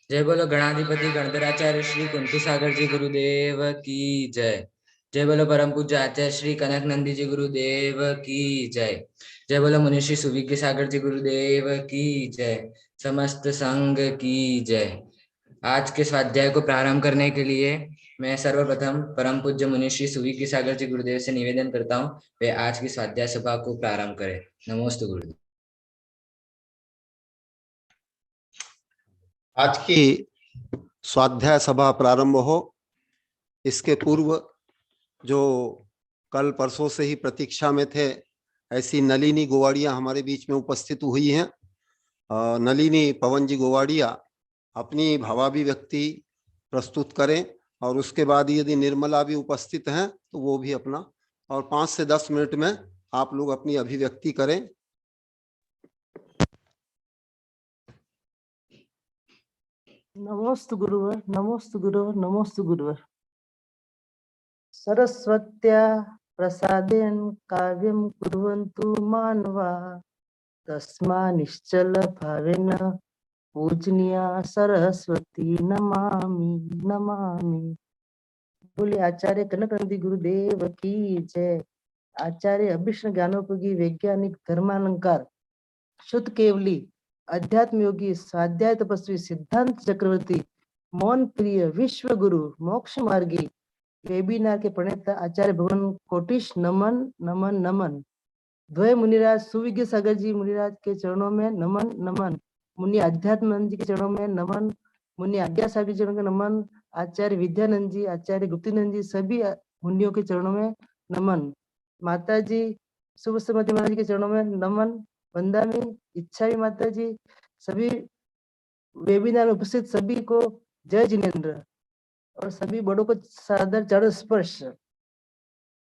जय बोलो गणाधिपति गणधराचार्य श्री कुंती सागर जी गुरुदेव की जय। जय बोलो परम पूज्य आचार्य श्री कनक नंदी जी गुरुदेव की जय। जय बोलो मुनिश्री सुविज्ञ सागर जी गुरुदेव की जय। समस्त संघ की जय। आज के स्वाध्याय को प्रारंभ करने के लिए मैं सर्वप्रथम परम पूज्य मुनिश्री सुविज्ञ सागर जी गुरुदेव से निवेदन करता हूँ वे आज की स्वाध्याय सभा को प्रारंभ करें। नमोस्तु गुरुदेव। आज की स्वाध्याय सभा प्रारंभ हो इसके पूर्व जो कल परसों से ही प्रतीक्षा में थे ऐसी नलिनी गोवाड़िया हमारे बीच में उपस्थित हुई हैं। नलिनी पवन जी गोवाड़िया अपनी भावाभिव्यक्ति प्रस्तुत करें और उसके बाद यदि निर्मला भी उपस्थित हैं तो वो भी अपना, और 5 से 10 मिनट में आप लोग अपनी अभिव्यक्ति करें। नमोस्तु गुरुवर, नमोस्तु गुरुवर, नमोस्तु गुरुवर। सरस्वत्या प्रसादेन काव्यं कुर्वन्तु मानवा तस्मा निश्चल भावेन पूजनीया सरस्वती नमामि नमामि। बोले आचार्य कनकनंदी गुरुदेव की जय। आचार्य अभिष्ण ज्ञानोपयोगी वैज्ञानिक धर्मालंकार शुद्ध केवली अध्यात्म योगी स्वाध्याय तपस्वी सिद्धांत चक्रवर्ती मौन प्रिय विश्व गुरु मोक्ष मार्गी वेबिनार के प्रणेता आचार्य भगवान कोटिश नमन नमन नमन। द्वय मुनिराज सुविज्ञ सागर जी मुनिराज के चरणों में नमन नमन। मुनि अध्यात्मानंद जी के चरणों में नमन। मुनि आज्ञा सागर जी चरणों में नमन। आचार्य विद्यानंद जी, आचार्य गुप्तीनंद जी, सभी मुनियों के चरणों में नमन। माता जी सुबसमती महाराज जी के चरणों में नमन वंदामी। इच्छा माता जी, सभी वेबिनार में उपस्थित सभी को जय जिनेन्द्र और सभी बड़ों को सादर चरण स्पर्श।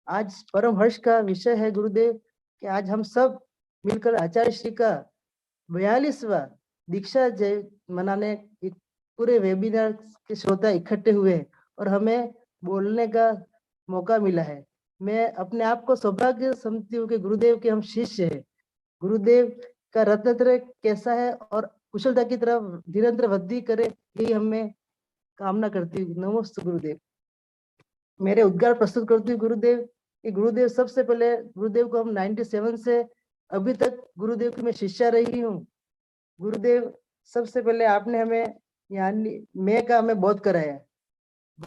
आज परम हर्ष का विषय है गुरुदेव कि आज हम सब मिलकर आचार्य श्री का 42वां दीक्षा जय मनाने पूरे वेबिनार के श्रोता इकट्ठे हुए हैं और हमें बोलने का मौका मिला है। मैं अपने आप को सौभाग्य समझती हूँ कि गुरुदेव के हम शिष्य हैं। गुरुदेव का रत्न कैसा है और कुशलता की तरफ निरंतर वृद्धि करे, यही हमें कामना करती हूँ। नमोस्तु गुरुदेव। मेरे उद्गार प्रस्तुत करती हूँ गुरुदेव कि गुरुदेव सबसे पहले गुरुदेव को हम 97 से अभी तक गुरुदेव की मैं शिष्या रही हूँ। गुरुदेव सबसे पहले आपने हमें यानी मैं का हमें बोध कराया।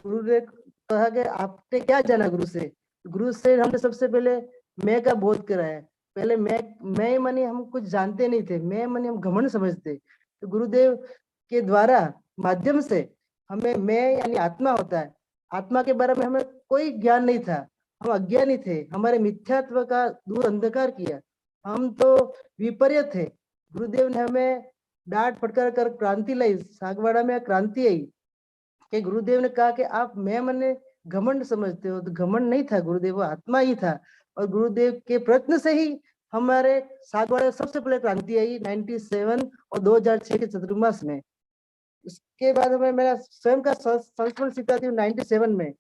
गुरुदेव कहा कि आपने क्या जाना गुरु से हमने सबसे पहले मैं का बोध कराया। पहले मैं मानी हम कुछ जानते नहीं थे, मैं मानी हम घमंड समझते। तो गुरुदेव के द्वारा माध्यम से हमें मैं यानी आत्मा होता है, आत्मा के बारे में हमें कोई ज्ञान नहीं था। हम अज्ञानी थे, हमारे मिथ्यात्व का दूर अंधकार किया, हम तो विपर्य थे। गुरुदेव ने हमें डांट फटकार कर क्रांति लाई, सागवाड़ा में क्रांति आई कि गुरुदेव ने कहा कि आप मैं मने घमंड समझते हो, तो घमंड नहीं था गुरुदेव, वो आत्मा ही था। और गुरुदेव के प्रयत्न से ही हमारे सागवाड़ा सबसे पहले क्रांति आई 97 और 2006 के चतुर्मास में। उसके बाद हमें मेरा स्वयं का संस्मरण सिखाती हूँ 97 में।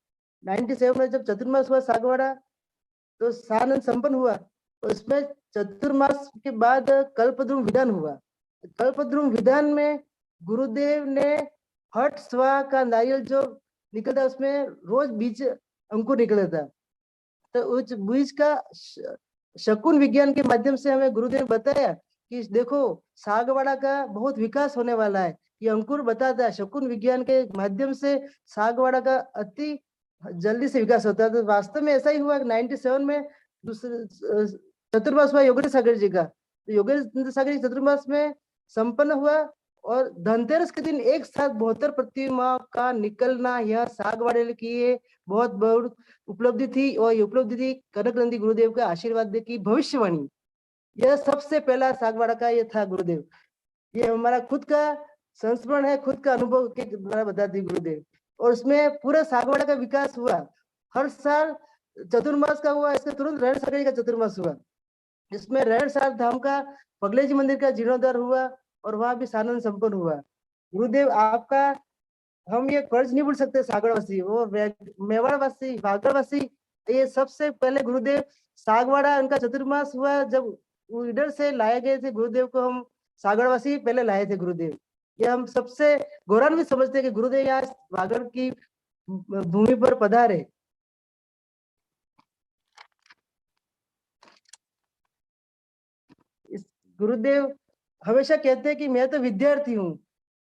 97 में जब चतुर्मास हुआ सागवाड़ा तो सानंद संपन्न हुआ। उसमें चतुर्मास के बाद कल्पद्रुम विधान हुआ। कल्पद्रुम विधान में गुरुदेव ने हट स्वा का नारियल जो निकलता उसमें रोज बीज अंकुर निकला था। तो उस बीज का शकुन विज्ञान के माध्यम से हमें गुरुदेव बताया कि देखो सागवाड़ा का बहुत विकास होने वाला है। ये अंकुर बताता है शकुन विज्ञान के माध्यम से सागवाड़ा का अति जल्दी से विकास होता है। तो वास्तव में ऐसा ही हुआ 97 में दूसरे चतुर्मास हुआ योगेंद्र सागर जी का। तो योगेंद्र सागर जी चतुर्मास में संपन्न हुआ और धनतेरस के दिन एक साथ 72 प्रतिमा का निकलना यह सागवाड़े की बहुत बहुत उपलब्धि थी। और ये उपलब्धि थी कनकनंदी गुरुदेव का आशीर्वाद की भविष्यवाणी। यह सबसे पहला सागवाड़ा का ये था गुरुदेव। ये हमारा खुद का संस्मरण है, खुद का अनुभव के द्वारा बताती गुरुदेव। और उसमें पूरा सागवाड़ा का विकास हुआ। हर साल चतुर्मास का हुआ, इसके तुरंत रण सागर का चतुर्मास हुआ, जिसमें रणसार धाम का पगले जी मंदिर का जीर्णोद्धार हुआ और वहां भी सानंद संपन्न हुआ। गुरुदेव आपका हम ये कर्ज नहीं भूल सकते। सागरवासी वो मेवाड़वासी भागड़वासी, ये सबसे पहले गुरुदेव सागवाड़ा उनका चतुर्मास हुआ जब इधर से लाए गए थे गुरुदेव को, हम सागरवासी पहले लाए थे गुरुदेव। ये हम सबसे गौरवान्वित समझते हैं कि गुरुदेव यहाँ वागड़ की भूमि पर पधारे। इस गुरुदेव हमेशा कहते हैं कि मैं तो विद्यार्थी हूँ।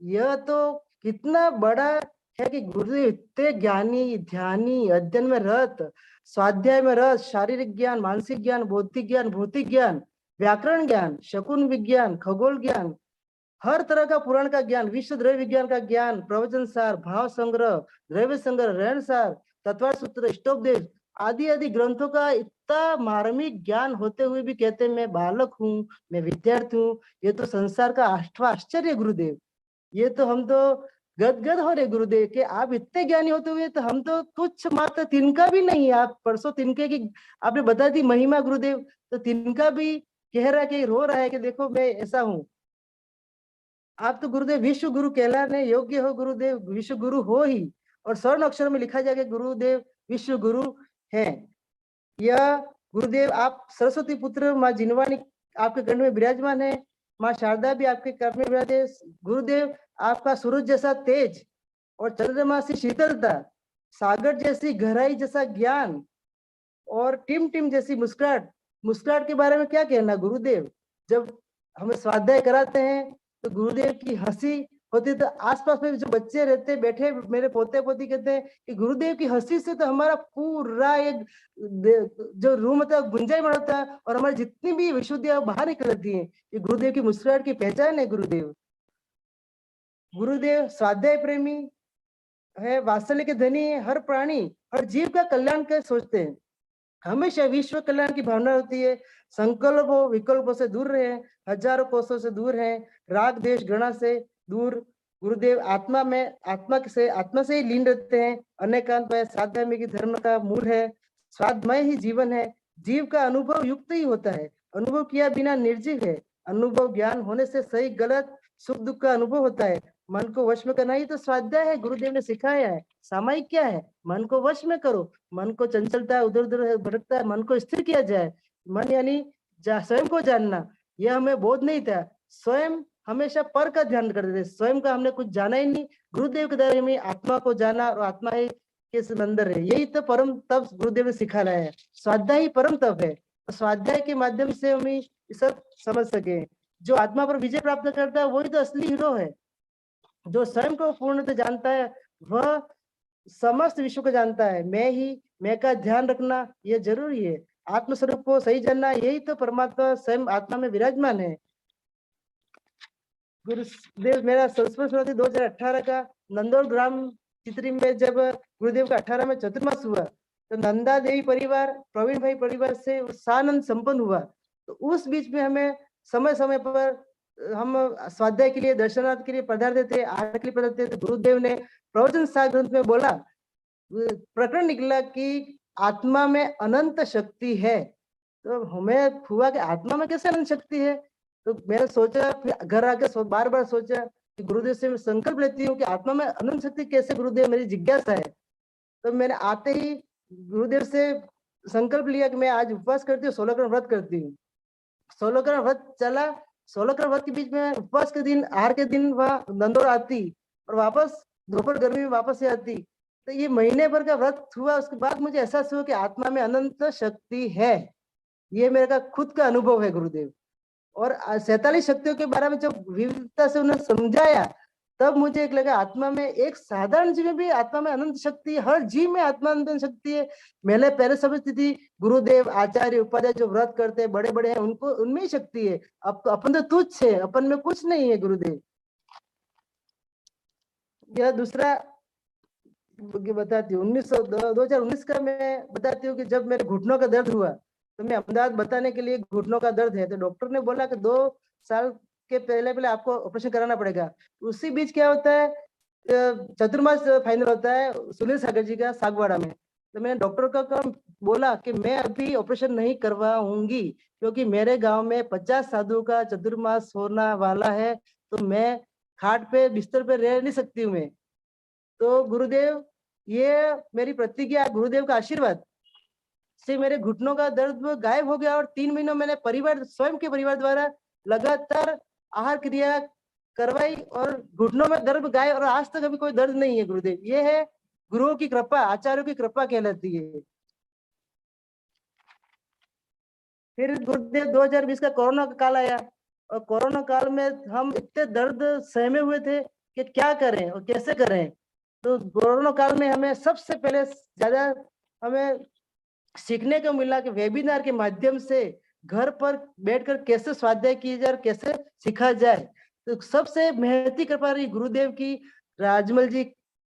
यह तो कितना बड़ा है कि गुरुदेव इतने ज्ञानी, ध्यानी, अध्ययन में रत, स्वाध्याय में रत, शारीरिक ज्ञान, मानसिक ज्ञान, बौद्धिक ज्ञान, भौतिक ज्ञान, व्याकरण ज्ञान, शकुन विज्ञान, खगोल ज्ञान, हर तरह का पुराण का ज्ञान, विश्व द्रव्य विज्ञान का ज्ञान, प्रवचन सार, भाव संग्रह, द्रव्य संग्रह, रहन सार, तत्वार्थ सूत्र, इष्टोपदेश आदि आदि ग्रंथों का इतना मार्मिक ज्ञान होते हुए भी कहते हैं मैं बालक हूँ, मैं विद्यार्थी हूँ। ये तो संसार का आठवां आश्चर्य गुरुदेव। ये तो हम तो गदगद हो रहे गुरुदेव के आप इतने ज्ञानी होते हुए तो हम तो तुच्छ मात्र तिनका भी नहीं। आप परसों तिनके की आपने बता दी महिमा गुरुदेव, तो तिनका भी कह रहा है कि रो रहा है कि देखो मैं ऐसा हूँ। आप तो गुरुदेव विश्व गुरु कहलाने योग्य हो गुरुदेव, विश्व गुरु हो ही, और स्वर्ण अक्षर में लिखा जाएगा गुरुदेव विश्व गुरु है। यह गुरुदेव आप सरस्वती पुत्र माँ जिनवानी आपके कंठ में विराजमान है, माँ शारदा भी आपके कंठ में विराज है। गुरुदेव आपका सूरज जैसा तेज और चंद्रमा सी शीतलता, सागर जैसी गहराई जैसा ज्ञान और टिम टिम जैसी मुस्कुराहट। मुस्कुराहट के बारे में क्या कहना गुरुदेव, जब हमें स्वाध्याय कराते हैं तो गुरुदेव की हंसी होती है, तो आसपास में जो बच्चे रहते बैठे मेरे पोते पोती कहते हैं कि गुरुदेव की हंसी से तो हमारा पूरा एक जो रूम होता है गुंजायमान होता है और हमारी जितनी भी विशुद्धियां बाहर निकल जाती है। ये गुरुदेव की मुस्कुराहट की पहचान है गुरुदेव। गुरुदेव स्वाध्याय प्रेमी है, वात्सल्य के धनी है, हर प्राणी हर जीव का कल्याण कर सोचते हैं, हमेशा विश्व कल्याण की भावना होती है। संकल्पों विकल्पों से दूर रहे, हजारों कोसों से दूर है, राग देश घृणा से दूर। गुरुदेव आत्मा से ही लीन रहते हैं। अनेकांत में साध्यात्मिक की धर्म का मूल है, स्वादमय ही जीवन है। जीव का अनुभव युक्त ही होता है, अनुभव किया बिना निर्जीव है। अनुभव ज्ञान होने से सही गलत सुख दुख का अनुभव होता है। मन को वश में करना ही तो स्वाध्याय है, गुरुदेव ने सिखाया है। सामायिक क्या है, मन को वश में करो। मन को चंचलता उधर उधर भटकता है, मन को स्थिर किया जाए। मन यानी स्वयं को जानना, यह हमें बोध नहीं था। स्वयं हमेशा पर का ध्यान करते थे, स्वयं का हमने कुछ जाना ही नहीं। गुरुदेव के द्वारा हमें आत्मा को जाना और आत्मा ही के अंदर है, यही तो परम तप गुरुदेव ने सिखाना है। स्वाध्याय ही परम तप है, स्वाध्याय के माध्यम से हम सब समझ सके। जो आत्मा पर विजय प्राप्त करता है वही तो असली हीरो है। जो स्वयं को पूर्णतः जानता है वह समस्त विश्व को जानता है। मैं का ध्यान रखना यह जरूरी है। आत्मस्वरूप को सही जानना, यही तो परमात्मा स्वयं आत्मा में विराजमान है। गुरुदेव मेरा संस्मरण सुनाती 2018 का नंदौर ग्राम चित्री में जब गुरुदेव का 18 में चतुर्मास हुआ तो नंदा देवी परिवार, प्रवीण भाई परिवार से उत्साहानंद संपन्न हुआ। तो उस बीच में हमें समय समय पर हम स्वाध्याय के लिए दर्शनार्थ के लिए पधारते थे, आरती के लिए पधारते थे। गुरुदेव ने प्रवचन सार ग्रंथ में बोला, प्रकरण निकला कि आत्मा में अनंत शक्ति है। तो हमें हुआ कि आत्मा में कैसे अनंत शक्ति है। तो मैंने सोचा, घर आकर बार बार सोचा कि गुरुदेव से मैं संकल्प लेती हूँ कि आत्मा में अनंत शक्ति कैसे, गुरुदेव मेरी जिज्ञासा है। तो मैंने आते ही गुरुदेव से संकल्प लिया कि मैं आज उपवास करती हूँ, 16 करण व्रत करती हूँ। 16 करण व्रत चला। 16 करण व्रत के बीच में उपवास के दिन, आहार के दिन वह नंदौर आती और वापस दोपहर गर्मी में वापस से आती। तो ये महीने भर का व्रत हुआ। उसके बाद मुझे एहसास हुआ कि आत्मा में अनंत शक्ति है। ये मेरा खुद का अनुभव है गुरुदेव। और 47 शक्तियों के बारे में जब विविधता से उन्हें समझाया तब मुझे एक लगा, आत्मा में एक साधारण जीव में भी आत्मा में अनंत शक्ति है। हर जीव में आत्मा अनंत शक्ति है। मैंने पहले समझती थी गुरुदेव आचार्य उपाध्याय जो व्रत करते हैं बड़े बड़े हैं उनको उनमें ही शक्ति है, अब तो अपन तो तुच्छ है, अपन में कुछ नहीं है गुरुदेव। यह दूसरा बताती हूँ, 2019 का मैं बताती हूँ कि जब मेरे घुटनों का दर्द हुआ तो मैं अहमदाबाद बताने के लिए, घुटनों का दर्द है, तो डॉक्टर ने बोला कि 2 साल के पहले आपको ऑपरेशन कराना पड़ेगा। उसी बीच क्या होता है, चतुर्मास फाइनल होता है सुनील सागर जी का सागवाड़ा में। तो मैंने डॉक्टर का बोला कि मैं अभी ऑपरेशन नहीं करवाऊंगी क्योंकि मेरे गांव में 50 साधु का चतुर्मास होने वाला है, तो मैं खाट पे बिस्तर पे रह नहीं सकती हूँ मैं। तो गुरुदेव, ये मेरी प्रतिज्ञा, गुरुदेव का आशीर्वाद से मेरे घुटनों का दर्द गायब हो गया। और 3 महीनों मैंने स्वयं के परिवार द्वारा लगातार आहार क्रिया करवाई और घुटनों में दर्द गाए और आज तक अभी कोई दर्द नहीं है गुरुदेव। ये है गुरुओं की कृपा, आचार्यों की कृपा कहलाती है। फिर गुरुदेव 2020 का कोरोना का काल आया और कोरोना काल में हम इतने दर्द सहमे हुए थे कि क्या करें और कैसे करें। तो कोरोना काल में हमें सबसे पहले ज्यादा हमें सीखने को मिला कि वेबिनार के माध्यम से घर पर बैठकर कैसे स्वाध्याय किया जाए और कैसे सीखा जाए। तो सबसे मेहनती कृपा रही गुरुदेव की, राजमल जी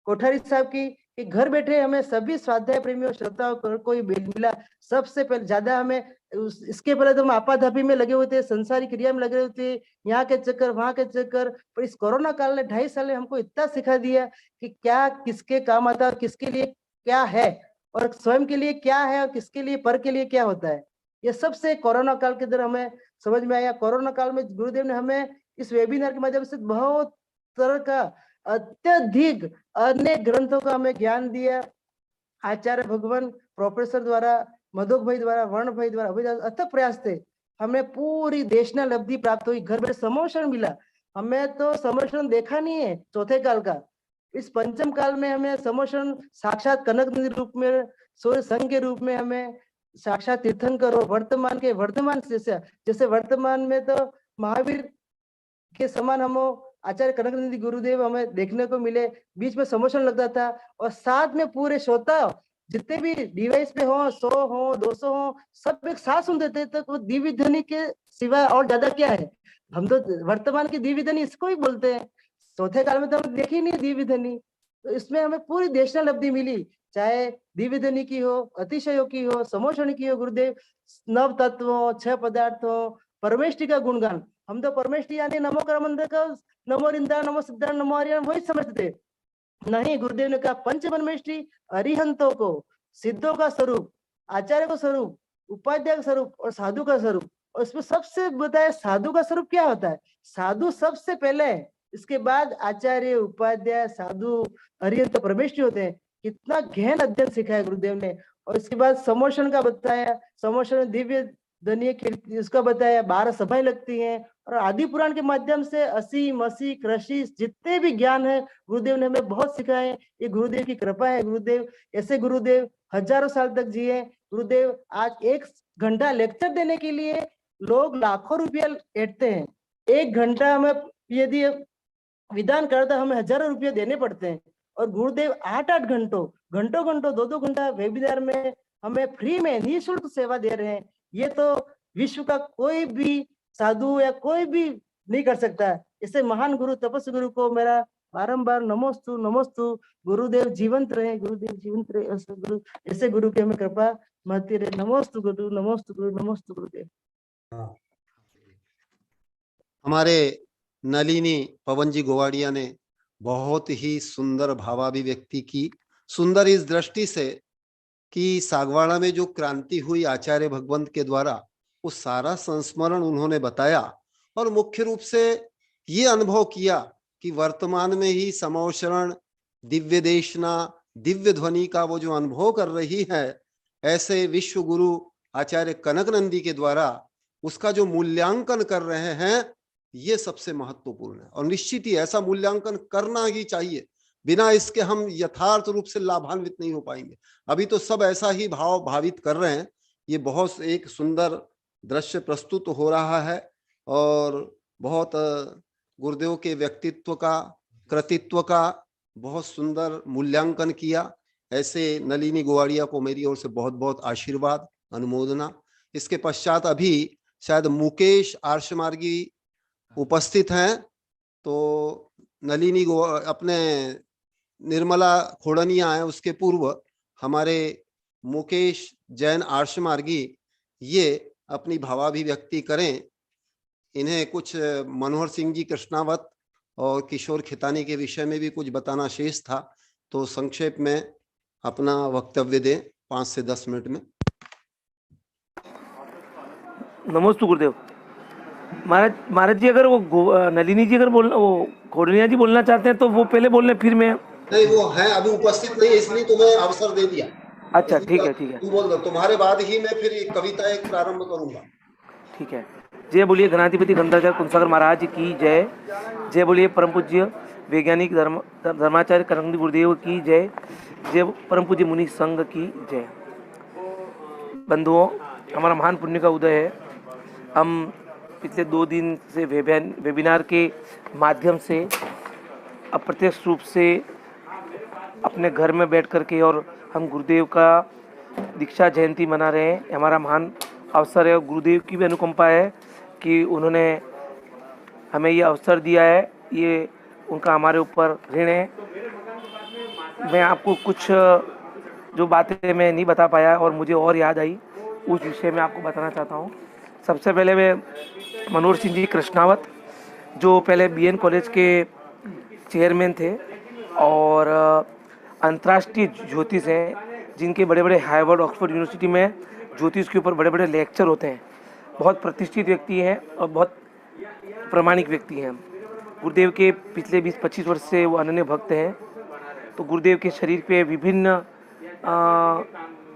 कोठारी साहब की, कि घर बैठे हमें सभी स्वाध्याय प्रेमियों श्रोताओं को मिला। सबसे पहले ज्यादा हमें इसके पहले तो हम आपाधापी में लगे हुए थे, संसारी क्रिया में लगे हुए थे, यहाँ के चक्कर वहां के चक्कर। पर इस कोरोना काल ने 2.5 साल में हमको इतना सिखा दिया कि क्या किसके काम आता है और किसके लिए क्या है, और स्वयं के लिए क्या है और किसके लिए पर के लिए क्या होता है। ये सबसे कोरोना काल के अंदर हमें समझ में आया। कोरोना काल में गुरुदेव ने हमें इस वेबिनार के माध्यम से बहुत तरह का अत्यधिक अनेक ग्रंथों का हमें ज्ञान दिया। आचार्य भगवान प्रोफेसर द्वारा, मधुक भाई द्वारा, वर्ण भाई द्वारा अथक प्रयास थे। हमें पूरी देशना लब्धि प्राप्त हुई, घर में समोषण मिला। हमें तो समोषण देखा नहीं है चौथे काल का। इस पंचम काल में हमें समोषण साक्षात कनक नदी रूप में, सूर्य संघ के रूप में हमें साक्षात तीर्थंकर और वर्तमान के वर्धमान जैसे वर्तमान में तो महावीर के समान हम आचार्य कनक नंदी गुरुदेव हमें देखने को मिले। बीच में समोषण लगता था और साथ में पूरे श्रोता जितने भी डिवाइस पे हो, 100 हो 200 हो, सब एक साथ सुनते थे। तो वो दिव्य ध्वनि के सिवा और ज्यादा क्या है। हम तो वर्तमान की दिव्य ध्वनि इसको ही बोलते हैं, चौथे काल में तो हम देखी नहीं दिव्य ध्वनि। तो इसमें हमें पूरी देशना लब्धि मिली, चाहे दिव्य ध्वनि की हो, अतिशयों की हो, समोषण की हो। गुरुदेव नव तत्वों, 6 पदार्थों, परमेष्टि का गुणगान। हम तो परमेष्टि यानी नमो कर मंत्र का नमो रिंदा, नमो सिद्धा, नमो आर्यन वही समझते थे। नहीं, गुरुदेव ने कहा पंच परमेष्टि अरिहंतों को, सिद्धों का स्वरूप, आचार्य का स्वरूप, उपाध्याय का स्वरूप और साधु का स्वरूप। और इसमें सबसे बताया साधु का स्वरूप क्या होता है। साधु सबसे पहले है, इसके बाद आचार्य, उपाध्याय, साधु, अरिहंत, परमेष्टि होते हैं। कितना गहन अध्ययन सिखाया गुरुदेव ने। और इसके बाद समोषण का बताया, समोषण दिव्य ध्वनि इसका बताया, 12 सभाएं लगती हैं। और आदि पुराण के माध्यम से असी मसी कृषि जितने भी ज्ञान है गुरुदेव ने हमें बहुत सिखाए। ये गुरुदेव की कृपा है। गुरुदेव ऐसे गुरुदेव हजारों साल तक जिए। गुरुदेव आज 1 घंटा लेक्चर देने के लिए लोग लाखों रुपया ऐंठते हैं। 1 घंटा हमें यदि विधान करता हमें हजारों रुपये देने पड़ते हैं। और गुरुदेव 8-8 घंटों 2-2 घंटा वेबिनार में हमें फ्री में निःशुल्क सेवा दे रहे हैं। ये तो विश्व का कोई भी साधु या कोई भी नहीं कर सकता। इसे महान गुरु तपस्वी गुरु को मेरा बारंबार नमोस्तु नमोस्तु। गुरुदेव जीवंत रहे, गुरुदेव जीवंत रहे। ऐसे गुरु की हमें कृपा महती रहे। नमोस्तु गुरु, नमोस्तु गुरु, नमोस्तु गुरुदेव। हमारे नलिनी पवन जी गोवाड़िया ने बहुत ही सुंदर भावाभिव्यक्ति की। सुंदर इस दृष्टि से कि सागवाड़ा में जो क्रांति हुई आचार्य भगवंत के द्वारा, वो सारा संस्मरण उन्होंने बताया। और मुख्य रूप से ये अनुभव किया कि वर्तमान में ही समोषण, दिव्य देशना, दिव्य ध्वनि का वो जो अनुभव कर रही है, ऐसे विश्व गुरु आचार्य कनक नंदी के द्वारा उसका जो मूल्यांकन कर रहे हैं, ये सबसे महत्वपूर्ण है। और निश्चित ही ऐसा मूल्यांकन करना ही चाहिए, बिना इसके हम यथार्थ रूप से लाभान्वित नहीं हो पाएंगे। अभी तो सब ऐसा ही भाव भावित कर रहे हैं। ये बहुत एक सुंदर दृश्य प्रस्तुत हो रहा है और बहुत गुरुदेव के व्यक्तित्व का, कृतित्व का बहुत सुंदर मूल्यांकन किया। ऐसे नलिनी गोवाड़िया को मेरी ओर से बहुत बहुत आशीर्वाद, अनुमोदना। इसके पश्चात अभी शायद मुकेश आर्षमार्गी उपस्थित हैं, तो नलिनी अपने निर्मला खोड़निया है, उसके पूर्व हमारे मुकेश जैन आर्षमार्गी ये अपनी भावाभिव्यक्ति करें। इन्हें कुछ मनोहर सिंह जी कृष्णावत और किशोर खितानी के विषय में भी कुछ बताना शेष था, तो संक्षेप में अपना वक्तव्य दें 5 से 10 मिनट में। नमस्ते गुरुदेव। महाराज जी, अगर वो नलिनी जी अगर बोलना, वो खोड़निया जी बोलना चाहते हैं तो वो पहले बोलने, फिर मैं। नहीं, वो है अभी उपस्थित नहीं, इसलिए तुम्हें अवसर दे दिया। अच्छा, ठीक है ठीक है, तू बोल दो, तुम्हारे बाद ही मैं फिर कविता एक प्रारंभ करूंगा। ठीक है। जय बोलिए गणाधिपति गंधाचार्य कुंसागर महाराज की जय। जय बोलिए परम पूज्य वैज्ञानिक धर्माचार्य कनकनंदी गुरुदेव की जय। जय परम पूज्य मुनि संघ की जय। बंधुओं, हमारा महान पुण्य का उदय है। हम पिछले 2 दिन से वेबिनार के माध्यम से अप्रत्यक्ष रूप से अपने घर में बैठ कर के और हम गुरुदेव का दीक्षा जयंती मना रहे हैं। हमारा महान अवसर है और गुरुदेव की भी अनुकंपा है कि उन्होंने हमें ये अवसर दिया है। ये उनका हमारे ऊपर ऋण है। मैं आपको कुछ जो बातें मैं नहीं बता पाया और मुझे और याद आई, उस विषय में आपको बताना चाहता हूँ। सबसे पहले मैं मनोहर सिंह जी कृष्णावत, जो पहले BN कॉलेज के चेयरमैन थे और अंतर्राष्ट्रीय ज्योतिष हैं, जिनके बड़े बड़े हार्वर्ड ऑक्सफोर्ड यूनिवर्सिटी में ज्योतिष के ऊपर बड़े बड़े लेक्चर होते हैं। बहुत प्रतिष्ठित व्यक्ति हैं और बहुत प्रामाणिक व्यक्ति हैं। गुरुदेव के पिछले 20-25 वर्ष से वो अनन्य भक्त हैं। तो गुरुदेव के शरीर पे विभिन्न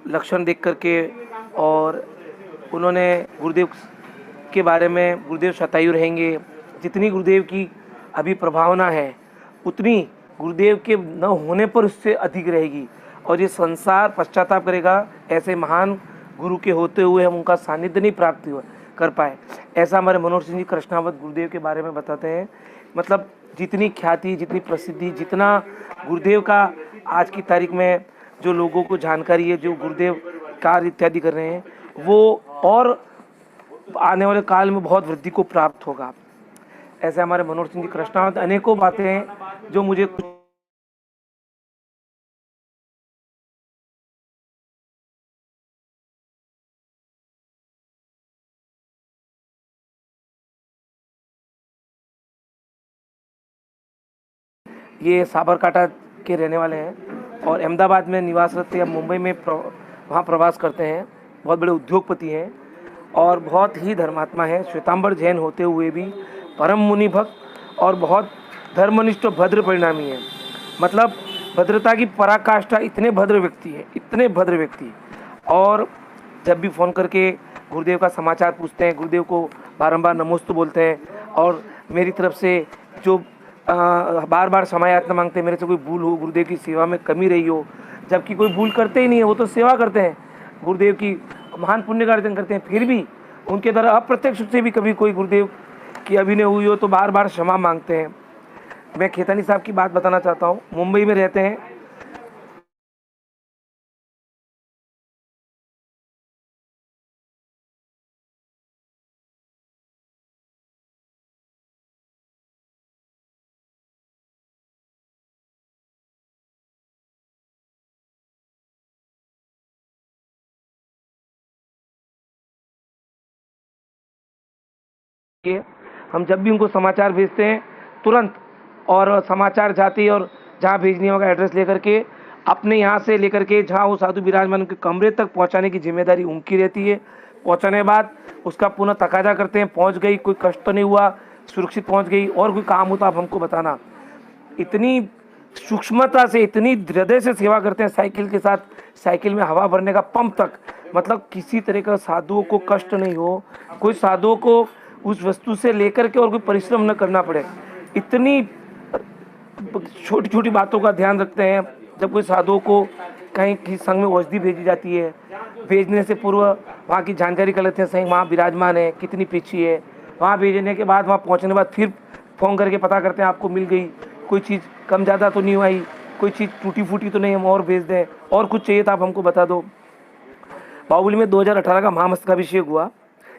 लक्षण देख करके और उन्होंने गुरुदेव के बारे में, गुरुदेव शतायु रहेंगे, जितनी गुरुदेव की अभी प्रभावना है उतनी गुरुदेव के न होने पर उससे अधिक रहेगी और ये संसार पश्चाताप करेगा। ऐसे महान गुरु के होते हुए हम उनका सानिध्य नहीं प्राप्त कर पाए, ऐसा हमारे मनोहर सिंह जी कृष्णावत गुरुदेव के बारे में बताते हैं। मतलब जितनी ख्याति, जितनी प्रसिद्धि, जितना गुरुदेव का आज की तारीख में जो लोगों को जानकारी है, जो गुरुदेव कार्य इत्यादि कर रहे हैं, वो और आने वाले काल में बहुत वृद्धि को प्राप्त होगा। ऐसे हमारे मनोहर सिंह जी कृष्णावत अनेकों बातें हैं जो मुझे ये साबरकांठा के रहने वाले हैं और अहमदाबाद में निवास रखते हैं, मुंबई में वहाँ प्रवास करते हैं। बहुत बड़े उद्योगपति हैं और बहुत ही धर्मात्मा हैं। श्वेतांबर जैन होते हुए भी परम मुनि भक्त और बहुत धर्मनिष्ठ भद्र परिणामी हैं। मतलब भद्रता की पराकाष्ठा, इतने भद्र व्यक्ति हैं, इतने भद्र व्यक्ति। और जब भी फ़ोन करके गुरुदेव का समाचार पूछते हैं, गुरुदेव को बारंबार नमोस्तु बोलते हैं और मेरी तरफ से जो बार बार क्षमायाचना मांगते हैं, मेरे से कोई भूल हो, गुरुदेव की सेवा में कमी रही हो, जबकि कोई भूल करते ही नहीं है, वो तो सेवा करते हैं, गुरुदेव की महान पुण्य का अर्जन करते हैं। फिर भी उनके द्वारा अप्रत्यक्ष से भी कभी कोई गुरुदेव की अभिनय हुई हो तो बार बार क्षमा मांगते हैं। मैं खेतानी साहब की बात बताना चाहता हूँ, मुंबई में रहते हैं। कि हम जब भी उनको समाचार भेजते हैं तुरंत, और समाचार जाती और जहाँ भेजनी होगा एड्रेस लेकर के अपने यहाँ से लेकर के जहाँ वो साधु विराजमान उनके कमरे तक पहुँचाने की जिम्मेदारी उनकी रहती है। पहुँचाने के बाद उसका पुनः तकाजा करते हैं, पहुँच गई, कोई कष्ट तो नहीं हुआ, सुरक्षित पहुँच गई, और कोई काम हो तो आप हमको बताना। इतनी सूक्ष्मता से, इतनी हृदय से सेवा करते हैं। साइकिल के साथ, साइकिल में हवा भरने का पंप तक, मतलब किसी तरह का साधुओं को कष्ट नहीं हो, कोई साधुओं को उस वस्तु से लेकर के और कोई परिश्रम न करना पड़े। इतनी छोटी छोटी बातों का ध्यान रखते हैं। जब कोई साधुओं को कहीं किसी संघ में औषधि भेजी जाती है, भेजने से पूर्व वहाँ की जानकारी कर लेते हैं, संघ वहाँ विराजमान है, कितनी पीछी है। वहाँ भेजने के बाद, वहाँ पहुँचने के बाद फिर फ़ोन करके पता करते हैं आपको मिल गई, कोई चीज़ कम ज़्यादा तो नहीं हुई, कोई चीज़ टूटी फूटी तो नहीं, हम और भेज दें, और कुछ चाहिए तो आप हमको बता दो। बाहुबली में 2018 का महामस्तकाभिषेक हुआ।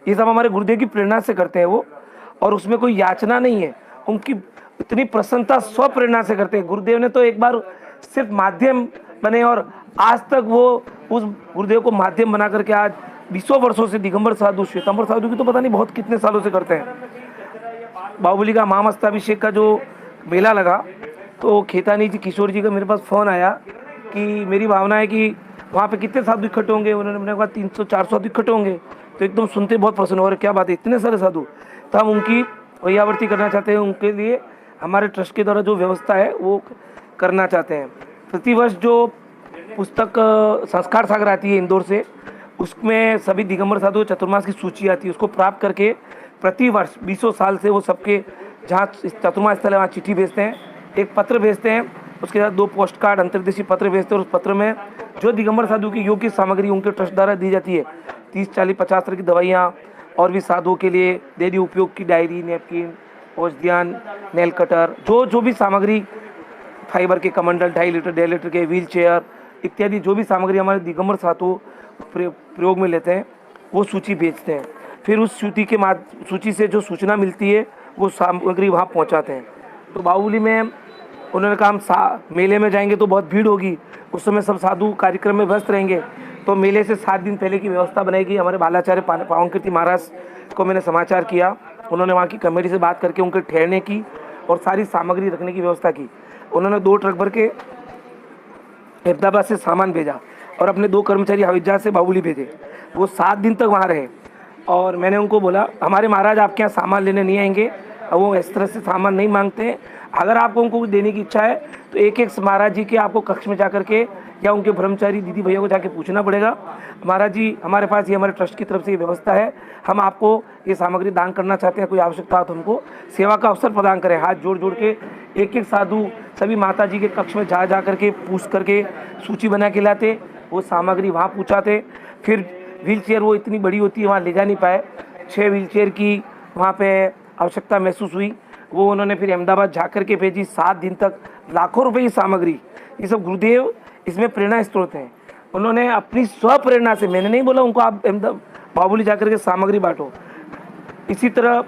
ये सब हमारे गुरुदेव की प्रेरणा से करते हैं वो, और उसमें कोई याचना नहीं है। उनकी इतनी प्रसन्नता स्व प्रेरणा से करते हैं। गुरुदेव ने तो एक बार सिर्फ माध्यम बने और आज तक वो उस गुरुदेव को माध्यम बना करके आज 20 वर्षों से दिगंबर साधु, श्वेतांबर साधु की तो पता नहीं बहुत कितने सालों से करते हैं। बाहुबली का महामस्तकाभिषेक का जो मेला लगा तो खेतानी जी, किशोर जी का मेरे पास फ़ोन आया कि मेरी भावना है कि वहाँ पे कितने साधु इकट्ठे होंगे। उन्होंने मैंने कहा 300-400 साधु इकट्ठे होंगे। तो एकदम सुनते बहुत प्रसन्न हो रहे, क्या बात है, इतने सारे साधु। तो हम उनकी वैयावर्ती करना चाहते हैं, उनके लिए हमारे ट्रस्ट के द्वारा जो व्यवस्था है वो करना चाहते हैं। प्रतिवर्ष जो पुस्तक संस्कार सागर आती है इंदौर से, उसमें सभी दिगंबर साधु चतुर्मास की सूची आती है, उसको प्राप्त करके प्रति वर्ष 200 साल से वो सबके जहाँ चतुर्मा स्थल है वहाँ चिट्ठी भेजते हैं, एक पत्र भेजते हैं, उसके साथ 2 पोस्ट कार्ड अंतर्देशीय पत्र भेजते हैं और उस पत्र में जो दिगंबर साधु की योग की सामग्री उनके ट्रस्ट द्वारा दी जाती है, 30, 40, 50 तरह की दवाइयाँ और भी साधुओं के लिए दैनिक उपयोग की डायरी, नैपकिन, औषधियाँ, नेल कटर, जो भी सामग्री, फाइबर के कमंडल 2.5 लीटर 1.5 लीटर के व्हील चेयर इत्यादि जो भी सामग्री हमारे दिगंबर साधु प्रयोग में लेते हैं वो सूची भेजते हैं। फिर उस सूची से जो सूचना मिलती है वो सामग्री वहाँ पहुँचाते हैं। तो बाहुबली में उन्होंने कहा हम मेले में जाएंगे तो बहुत भीड़ होगी, उस समय सब साधु कार्यक्रम में व्यस्त रहेंगे, तो मेले से 7 दिन पहले की व्यवस्था बनाएगी। हमारे बालाचार्य पावन कीर्ति महाराज को मैंने समाचार किया, उन्होंने वहाँ की कमेटी से बात करके उनके ठहरने की और सारी सामग्री रखने की व्यवस्था की। उन्होंने 2 ट्रक भर के अहमदाबाद से सामान भेजा और अपने 2 कर्मचारी हवाई जहाज से बाहुबली भेजे। वो 7 दिन तक वहाँ रहे और मैंने उनको बोला हमारे महाराज आपके यहाँ सामान लेने नहीं आएंगे और वो इस तरह से सामान नहीं मांगते हैं। अगर आपको उनको कुछ देने की इच्छा है तो एक महाराज जी के आपको कक्ष में जाकर के या उनके ब्रह्मचारी दीदी भैया को जाके पूछना पड़ेगा, महाराज जी हमारे पास ये हमारे ट्रस्ट की तरफ से ये व्यवस्था है, हम आपको ये सामग्री दान करना चाहते हैं, कोई आवश्यकता हो तो हमको सेवा का अवसर प्रदान करें। हाथ जोड़ जोड़ के एक साधु सभी माता जी के कक्ष में जा करके पूछ करके सूची बना के लाते, वो सामग्री वहाँ पूछाते। फिर व्हील चेयर वो इतनी बड़ी होती है वहाँ ले जा नहीं पाए, 6 व्हील चेयर की वहाँ पे आवश्यकता महसूस हुई, वो उन्होंने फिर अहमदाबाद जा कर के भेजी। 7 दिन तक लाखों रुपए की सामग्री, ये सब गुरुदेव इसमें प्रेरणा स्रोत हैं। उन्होंने अपनी स्व प्रेरणा से, मैंने नहीं बोला उनको आप बाहुबली जाकर के सामग्री बांटो। इसी तरह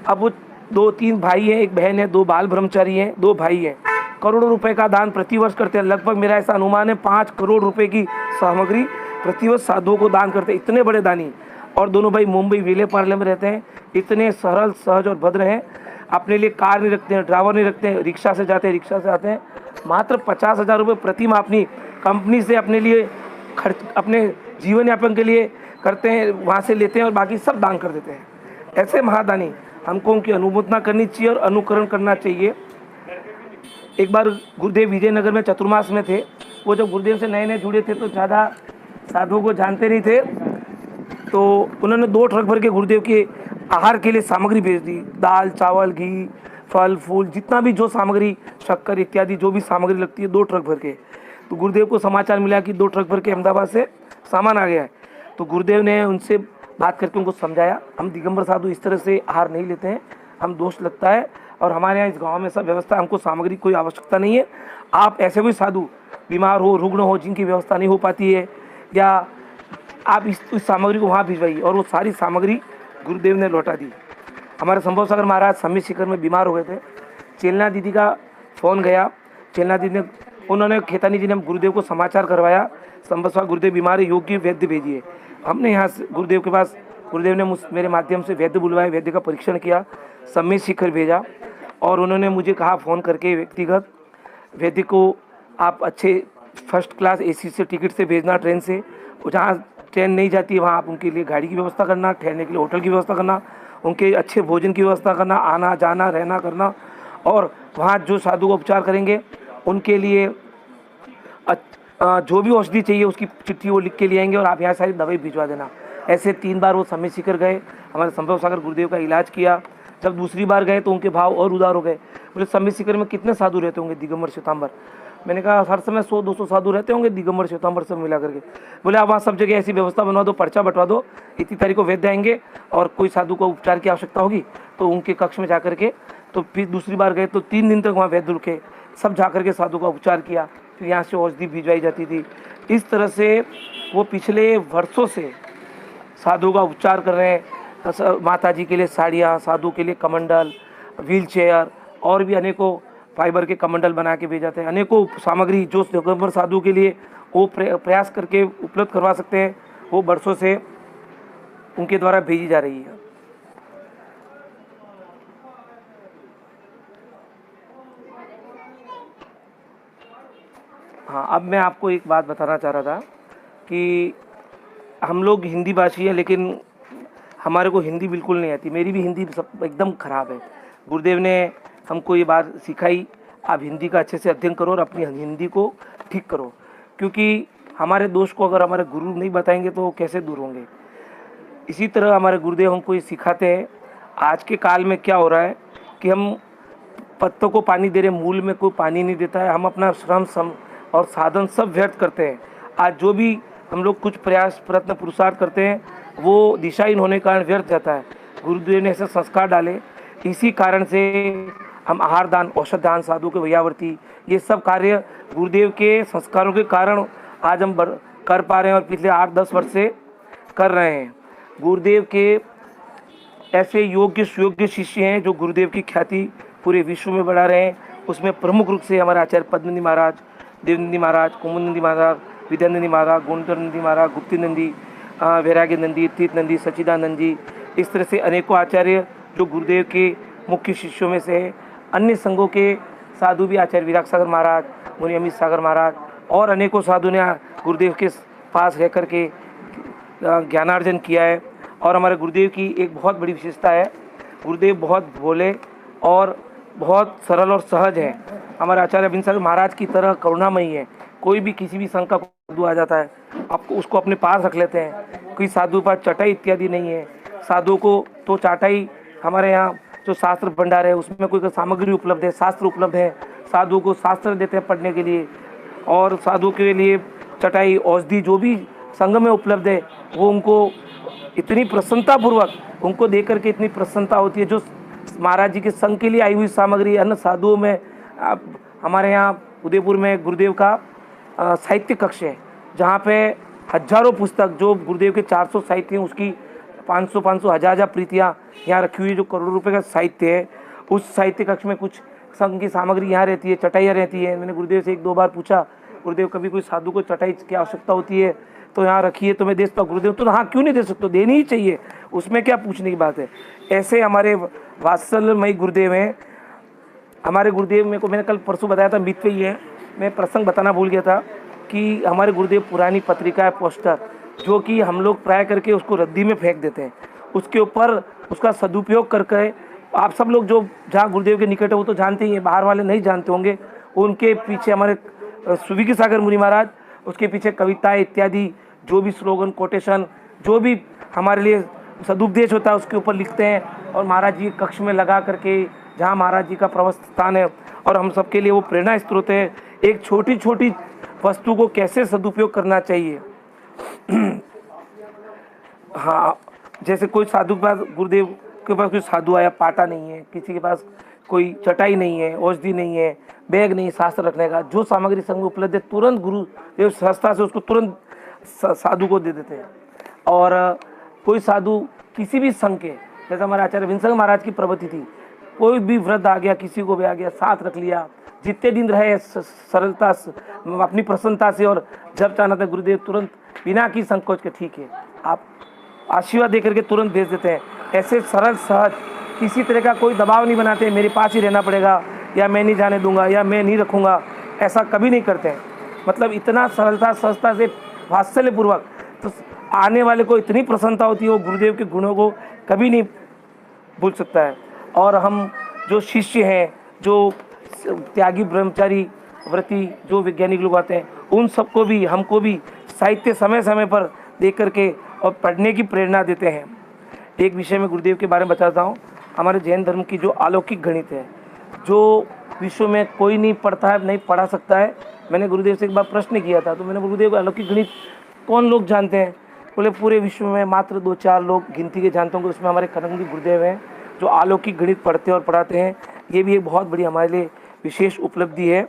अब वो 2-3 भाई हैं, एक बहन है, 2 बाल ब्रह्मचारी हैं, 2 भाई हैं, करोड़ों रुपए का दान प्रतिवर्ष करते हैं। लगभग मेरा ऐसा अनुमान है 5 करोड़ रुपए की सामग्री प्रतिवर्ष साधुओं को दान करते हैं, इतने बड़े दानी। और दोनों भाई मुंबई विले पार्ले में रहते हैं, इतने सरल सहज और भद्र हैं, अपने लिए कार नहीं रखते हैं, ड्राइवर नहीं रखते हैं, रिक्शा से जाते हैं, रिक्शा से आते हैं। मात्र 50,000 रुपये प्रति माह अपनी कंपनी से अपने लिए खर्च, अपने जीवन यापन के लिए करते हैं, वहाँ से लेते हैं और बाकी सब दान कर देते हैं। ऐसे महादानी हमको उनकी अनुमोदना करनी चाहिए और अनुकरण करना चाहिए। एक बार गुरुदेव विजयनगर में चतुर्मास में थे, वो जब गुरुदेव से नए नए जुड़े थे तो ज़्यादा साधुओं को जानते नहीं थे, तो उन्होंने 2 ट्रक भर के गुरुदेव के आहार के लिए सामग्री भेज दी, दाल चावल घी फल फूल जितना भी जो सामग्री शक्कर इत्यादि जो भी सामग्री लगती है 2 ट्रक भर के। तो गुरुदेव को समाचार मिला कि 2 ट्रक भर के अहमदाबाद से सामान आ गया है। तो गुरुदेव ने उनसे बात करके उनको समझाया, हम दिगंबर साधु इस तरह से आहार नहीं लेते हैं, हम दोष लगता है और हमारे यहाँ इस गांव में सब व्यवस्था, हमको सामग्री कोई आवश्यकता नहीं है। आप ऐसे कोई साधु बीमार हो, रुग्ण हो, जिनकी व्यवस्था नहीं हो पाती है, या आप इस सामग्री को वहाँ भिजवाइए। और वो सारी सामग्री गुरुदेव ने लौटा दी। हमारे संभव सागर महाराज सम्मित शिखर में बीमार हो गए थे, चेलना दीदी का फ़ोन गया, चेलना दीदी ने, उन्होंने खेतानी जी ने गुरुदेव को समाचार करवाया, संभव सागर गुरुदेव बीमार है, योग्य वैद्य भेजिए। हमने यहाँ से गुरुदेव के पास, गुरुदेव ने मेरे माध्यम से वैद्य बुलवाए, वैद्य का परीक्षण किया, सम्मित शिखर भेजा और उन्होंने मुझे कहा फ़ोन करके व्यक्तिगत, वैद्य को आप अच्छे फर्स्ट क्लास AC से टिकट से भेजना, ट्रेन से, जहाँ ट्रेन नहीं जाती है वहाँ आप उनके लिए गाड़ी की व्यवस्था करना, ठहरने के लिए होटल की व्यवस्था करना, उनके अच्छे भोजन की व्यवस्था करना, आना जाना रहना करना, और वहाँ जो साधु का उपचार करेंगे उनके लिए जो भी औषधि चाहिए उसकी चिट्ठी वो लिख के ले आएंगे और आप यहाँ सारी दवाई भिजवा देना। ऐसे 3 बार वो सम्मित शिखर गए, हमारे संभव सागर गुरुदेव का इलाज किया। जब दूसरी बार गए तो उनके भाव और उदार हो गए। बोले सम्मित शिखर में कितने साधु रहते होंगे दिगंबर श्वेतांबर? मैंने कहा हर समय 100-200 साधु रहते होंगे दिगंबर श्वेतांबर सब मिला करके। बोले आप वहाँ सब जगह ऐसी व्यवस्था बनवा दो, पर्चा बंटवा दो, इतनी तारीख को वैद्य आएंगे और कोई साधु को उपचार की आवश्यकता होगी तो उनके कक्ष में जा करके। तो फिर दूसरी बार गए तो 3 दिन तक वहाँ वैद्य रुके, सब जा करके साधु का उपचार किया, फिर यहाँ से औषधि भिजवाई जाती थी। इस तरह से वो पिछले वर्षों से साधु का उपचार कर रहे हैं। माता जी के लिए साड़ियाँ, साधु के लिए कमंडल, व्हील चेयर और भी अनेकों फाइबर के कमंडल बना के भेजाते हैं। अनेकों सामग्री जो दिगंबर साधु के लिए वो प्रयास करके उपलब्ध करवा सकते हैं, वो वर्षों से उनके द्वारा भेजी जा रही है। हाँ, अब मैं आपको एक बात बताना चाह रहा था कि हम लोग हिंदी भाषी हैं, लेकिन हमारे को हिंदी बिल्कुल नहीं आती। मेरी भी हिंदी सब एकदम ख़राब है। गुरुदेव ने हमको ये बात सिखाई, आप हिंदी का अच्छे से अध्ययन करो और अपनी हिंदी को ठीक करो, क्योंकि हमारे दोष को अगर हमारे गुरु नहीं बताएंगे तो कैसे दूर होंगे। इसी तरह हमारे गुरुदेव हमको ये सिखाते हैं आज के काल में क्या हो रहा है कि हम पत्तों को पानी दे रहे, मूल में कोई पानी नहीं देता है। हम अपना श्रम और साधन सब व्यर्थ करते हैं। आज जो भी हम लोग कुछ प्रयास प्रयत्न पुरुषार्थ करते हैं वो दिशाहीन होने के कारण व्यर्थ जाता है। गुरुदेव ने ऐसे संस्कार डाले, इसी कारण से हम आहार दान, औषध दान, साधु के भैयावर्ती, ये सब कार्य गुरुदेव के संस्कारों के कारण आज हम कर पा रहे हैं और पिछले 8-10 वर्ष से कर रहे हैं। गुरुदेव के ऐसे योग्य सुयोग्य शिष्य हैं जो गुरुदेव की ख्याति पूरे विश्व में बढ़ा रहे हैं। उसमें प्रमुख रूप से हमारे आचार्य पद्मनंदी महाराज, देवनंदी महाराज, कुमुदनंदी महाराज, विद्यानंदी महाराज, गुणधर नंदी महाराज, गुप्ती नंदी, वैराग्य नंदी, तीर्थ नंदी, सच्चिदानंद जी, इस तरह से अनेकों आचार्य जो गुरुदेव के मुख्य शिष्यों में से हैं। अन्य संघों के साधु भी आचार्य विराग सागर महाराज, मुनि अमित सागर महाराज और अनेकों साधु ने गुरुदेव के पास रह कर के ज्ञानार्जन किया है। और हमारे गुरुदेव की एक बहुत बड़ी विशेषता है, गुरुदेव बहुत भोले और बहुत सरल और सहज है। हमारे आचार्य अभिन सागर महाराज की तरह करुणामयी है। कोई भी किसी भी संघ का साधु आ जाता है, आपको उसको अपने पास रख लेते हैं। कोई साधु के पास चटाई इत्यादि नहीं है। साधु को तो चटाई, हमारे यहाँ जो शास्त्र भंडार है उसमें कोई सामग्री उपलब्ध है, शास्त्र उपलब्ध है, साधु को शास्त्र देते हैं पढ़ने के लिए, और साधु के लिए चटाई, औषधि जो भी संघ में उपलब्ध है वो उनको इतनी प्रसन्नतापूर्वक उनको देकर के इतनी प्रसन्नता होती है। जो महाराज जी के संघ के लिए आई हुई सामग्री अन्य साधुओं में, हमारे यहाँ उदयपुर में गुरुदेव का साहित्य कक्ष है जहाँ पे हजारों पुस्तक, जो गुरुदेव के 400 साहित्य हैं उसकी 500 हजार प्रतियाँ यहाँ रखी हुई, जो करोड़ों रुपए का साहित्य है। उस साहित्य कक्ष में कुछ संघ की सामग्री यहाँ रहती है, चटाइयाँ रहती है। मैंने गुरुदेव से 1-2 बार पूछा, गुरुदेव कभी कोई साधु को चटाई की आवश्यकता होती है तो यहाँ रखिए तो मैं दे सकता हूँ। गुरुदेव तो हाँ क्यों नहीं दे सकते, देनी ही चाहिए, उसमें क्या पूछने की बात है। ऐसे हमारे वात्सल्यमयी गुरुदेव हैं। हमारे गुरुदेव मेरे को, मैंने कल परसों बताया था, मित पे ही है, मैं प्रसंग बताना भूल गया था कि हमारे गुरुदेव पुरानी पत्रिका है, पोस्टर, जो कि हम लोग प्राय करके उसको रद्दी में फेंक देते हैं, उसके ऊपर उसका सदुपयोग करके आप सब लोग जो जहाँ गुरुदेव के निकट है वो तो जानते ही हैं, बाहर वाले नहीं जानते होंगे। उनके पीछे हमारे सुविज्ञ सागर मुनि महाराज, उसके पीछे कविताएं इत्यादि, जो भी स्लोगन, कोटेशन, जो भी हमारे लिए सदुपदेश होता है उसके ऊपर लिखते हैं और महाराज जी कक्ष में लगा करके, जहाँ महाराज जी का प्रवस्थ स्थान है और हम सबके लिए वो प्रेरणा स्रोत है। एक छोटी छोटी वस्तु को कैसे सदुपयोग करना चाहिए। हाँ, जैसे कोई साधु के पास, गुरुदेव के पास कोई साधु आया, पाटा नहीं है, किसी के पास कोई चटाई नहीं है, औषधि नहीं है, बैग नहीं, शास्त्र रखने का, जो सामग्री संघ में उपलब्ध है तुरंत गुरुदेव संस्था से उसको तुरंत साधु को दे देते हैं। और कोई साधु किसी भी संघ के, जैसे हमारे आचार्य अभिन सागर महाराज की प्रवृत्ति थी, कोई भी वृद्ध आ गया, किसी को भी आ गया, साथ रख लिया, जितने दिन रहे सरलता से, अपनी प्रसन्नता से, और जब चाहना था गुरुदेव तुरंत बिना की संकोच के ठीक है आप आशीर्वाद दे करके तुरंत भेज देते हैं। ऐसे सरल सहज, किसी तरह का कोई दबाव नहीं बनाते, मेरे पास ही रहना पड़ेगा या मैं नहीं जाने दूंगा या मैं नहीं रखूंगा, ऐसा कभी नहीं करते हैं। मतलब इतना सरलता सहजता से वात्सल्यपूर्वक, तो आने वाले को इतनी प्रसन्नता होती है, वो गुरुदेव के गुणों को कभी नहीं भूल सकता है। और हम जो शिष्य हैं, जो त्यागी ब्रह्मचारी व्रती जो वैज्ञानिक लोग आते हैं, उन सबको भी, हमको भी साहित्य समय समय पर देख करके और पढ़ने की प्रेरणा देते हैं। एक विषय में गुरुदेव के बारे में बताता हूँ। हमारे जैन धर्म की जो अलौकिक गणित है, जो विश्व में कोई नहीं पढ़ता है, नहीं पढ़ा सकता है। मैंने गुरुदेव से एक बार प्रश्न किया था, तो मैंने गुरुदेव अलौकिक गणित कौन लोग जानते हैं? बोले पूरे विश्व में मात्र 2-4 लोग गिनती के जानते होंगे, उसमें हमारे कनंदी गुरुदेव हैं जो अलौकिक गणित पढ़ते हैं और पढ़ाते हैं। ये भी एक बहुत बड़ी हमारे लिए विशेष उपलब्धि है।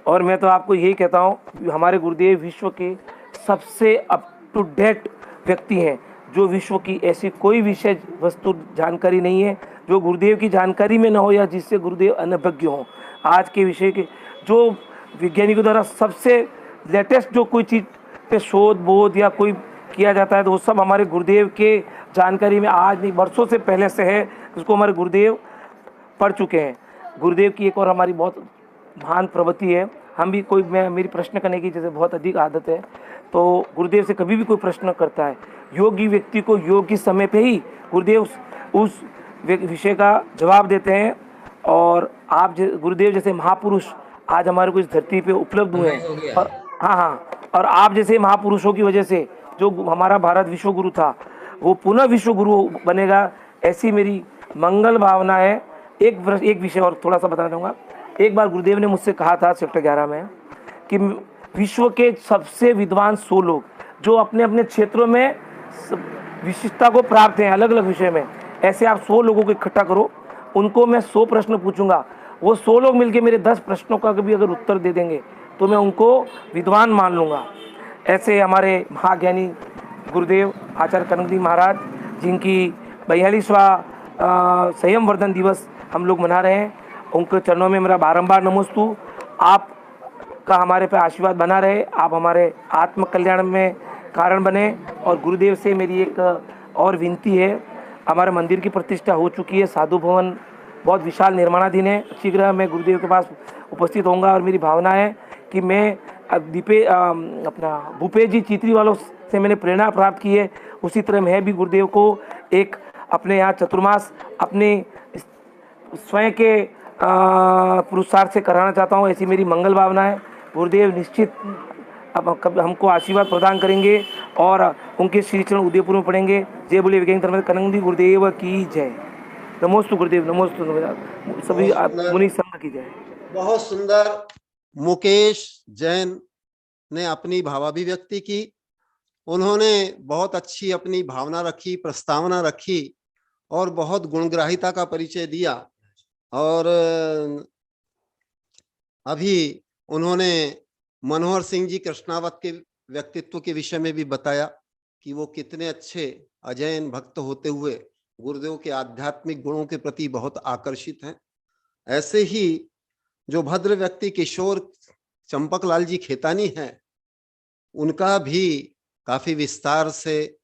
और मैं तो आपको यही कहता हूँ, हमारे गुरुदेव विश्व के सबसे अप टू डेट व्यक्ति हैं, जो विश्व की ऐसी कोई विषय वस्तु जानकारी नहीं है जो गुरुदेव की जानकारी में न हो या जिससे गुरुदेव अनभिज्ञ हो। आज के विषय के जो वैज्ञानिकों द्वारा सबसे लेटेस्ट जो कोई चीज़ पे शोध बोध या कोई किया जाता है, तो वो सब हमारे गुरुदेव के जानकारी में आज नहीं, वर्षों से पहले से है, उसको हमारे गुरुदेव पढ़ चुके हैं। गुरुदेव की एक और हमारी बहुत महान प्रवृत्ति है, हम भी कोई, मैं मेरी प्रश्न करने की जैसे बहुत अधिक आदत है, तो गुरुदेव से कभी भी कोई प्रश्न करता है, योगी व्यक्ति को योगी समय पे ही गुरुदेव उस विषय का जवाब देते हैं। और आप गुरुदेव जैसे महापुरुष आज हमारे को इस धरती पे उपलब्ध हुए हैं, और हाँ, और आप जैसे महापुरुषों की वजह से जो हमारा भारत विश्व गुरु था, वो पुनः विश्व गुरु बनेगा, ऐसी मेरी मंगल भावना है। एक विषय और थोड़ा सा बताना चाहूँगा। एक बार गुरुदेव ने मुझसे कहा था सेक्टर 11 में कि विश्व के सबसे विद्वान 100 लोग जो अपने अपने क्षेत्रों में विशिष्टता को प्राप्त हैं, अलग अलग विषय में, ऐसे आप 100 लोगों को इकट्ठा करो, उनको मैं 100 प्रश्न पूछूंगा, वो 100 लोग मिलके मेरे 10 प्रश्नों का भी अगर उत्तर दे देंगे तो मैं उनको विद्वान मान लूँगा। ऐसे हमारे महाज्ञानी गुरुदेव आचार्य कनकदेव महाराज, जिनकी 42वां संयम वर्धन दिवस हम लोग मना रहे हैं, उनके चरणों में मेरा बारंबार नमोस्तु। आपका हमारे पे आशीर्वाद बना रहे, आप हमारे आत्म कल्याण में कारण बने। और गुरुदेव से मेरी एक और विनती है, हमारे मंदिर की प्रतिष्ठा हो चुकी है, साधु भवन बहुत विशाल निर्माणाधीन है, शीघ्र मैं गुरुदेव के पास उपस्थित होऊंगा। और मेरी भावना है कि मैं अपना भूपेश जी चित्री वालों से मैंने प्रेरणा प्राप्त की है, उसी तरह मैं भी गुरुदेव को एक अपने यहाँ चतुर्मास अपने स्वयं के पुरुषार्थ से कराना चाहता हूँ। ऐसी मेरी मंगल भावना है। गुरुदेव निश्चित अब हमको आशीर्वाद प्रदान करेंगे और उनके श्री चरण उदयपुर में पड़ेंगे। जय बोले विज्ञान धर्म कनकदेव गुरुदेव की जय। नमोस्तु गुरुदेव, नमोस्तु सभी मुनि संघ की जय। बहुत सुंदर मुकेश जैन ने अपनी भावाभिव्यक्ति की। उन्होंने बहुत अच्छी अपनी भावना रखी, प्रस्तावना रखी और बहुत गुणग्राहिता का परिचय दिया। और अभी उन्होंने मनोहर सिंह जी कृष्णावत के व्यक्तित्व के विषय में भी बताया कि वो कितने अच्छे अजैन भक्त होते हुए गुरुदेव के आध्यात्मिक गुणों के प्रति बहुत आकर्षित हैं। ऐसे ही जो भद्र व्यक्ति किशोर चंपकलाल जी खेतानी हैं, उनका भी काफी विस्तार से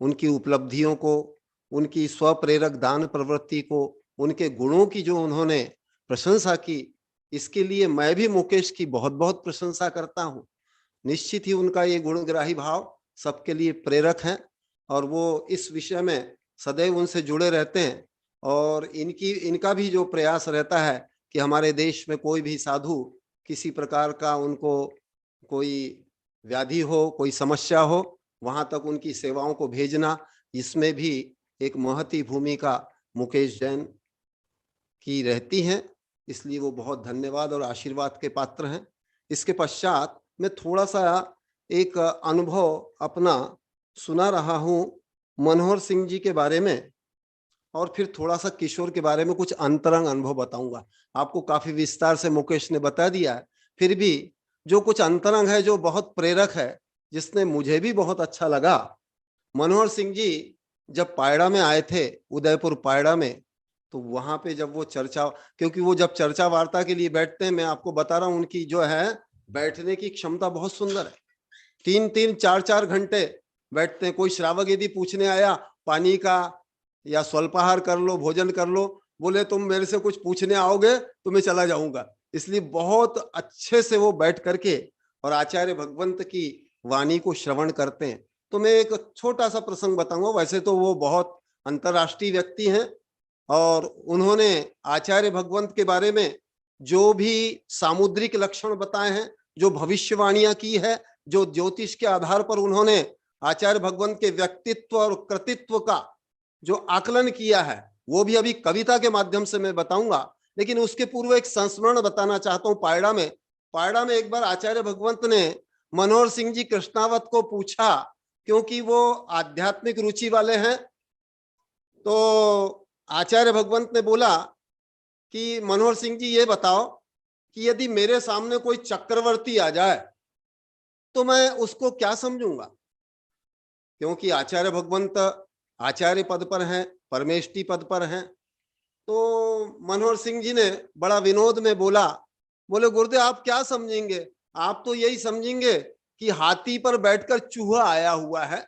उनकी उपलब्धियों को, उनकी स्वप्रेरक दान प्रवृत्ति को, उनके गुणों की जो उन्होंने प्रशंसा की, इसके लिए मैं भी मुकेश की बहुत बहुत प्रशंसा करता हूं। निश्चित ही उनका ये गुणग्राही भाव सबके लिए प्रेरक है और वो इस विषय में सदैव उनसे जुड़े रहते हैं। और इनका भी जो प्रयास रहता है कि हमारे देश में कोई भी साधु किसी प्रकार का उनको कोई व्याधि हो, कोई समस्या हो, वहां तक उनकी सेवाओं को भेजना, इसमें भी एक महती भूमिका मुकेश जैन की रहती है। इसलिए वो बहुत धन्यवाद और आशीर्वाद के पात्र हैं। इसके पश्चात मैं थोड़ा सा एक अनुभव अपना सुना रहा हूं मनोहर सिंह जी के बारे में, और फिर थोड़ा सा किशोर के बारे में कुछ अंतरंग अनुभव बताऊंगा। आपको काफी विस्तार से मुकेश ने बता दिया है, फिर भी जो कुछ अंतरंग है जो बहुत प्रेरक है, जिसने मुझे भी बहुत अच्छा लगा। मनोहर सिंह जी जब पायड़ा में आए थे, उदयपुर पायड़ा में, तो वहां पे जब वो चर्चा, क्योंकि वो जब चर्चा वार्ता के लिए बैठते हैं, मैं आपको बता रहा हूं उनकी जो है बैठने की क्षमता बहुत सुंदर है। 3-3, 4-4 घंटे बैठते हैं। कोई श्रावक यदि पूछने आया पानी का या स्वल्पाहार कर लो, भोजन कर लो, बोले तुम मेरे से कुछ पूछने आओगे तो मैं चला जाऊंगा। इसलिए बहुत अच्छे से वो बैठ करके और आचार्य भगवंत की वाणी को श्रवण करते हैं। तो मैं एक छोटा सा प्रसंग बताऊंगा। वैसे तो वो बहुत अंतर्राष्ट्रीय व्यक्ति हैं और उन्होंने आचार्य भगवंत के बारे में जो भी सामुद्रिक लक्षण बताए हैं, जो भविष्यवाणियां की है, जो ज्योतिष के आधार पर उन्होंने आचार्य भगवंत के व्यक्तित्व और कृतित्व का जो आकलन किया है, वो भी अभी कविता के माध्यम से मैं बताऊंगा। लेकिन उसके पूर्व एक संस्मरण बताना चाहता हूं। पायड़ा में एक बार आचार्य भगवंत ने मनोहर सिंह जी कृष्णावत को पूछा, क्योंकि वो आध्यात्मिक रुचि वाले हैं, तो आचार्य भगवंत ने बोला कि मनोहर सिंह जी ये बताओ कि यदि मेरे सामने कोई चक्रवर्ती आ जाए तो मैं उसको क्या समझूंगा। क्योंकि आचार्य भगवंत आचार्य पद पर हैं, परमेष्टि पद पर हैं। तो मनोहर सिंह जी ने बड़ा विनोद में बोले गुरुदेव आप क्या समझेंगे, आप तो यही समझेंगे कि हाथी पर बैठकर चूहा आया हुआ है,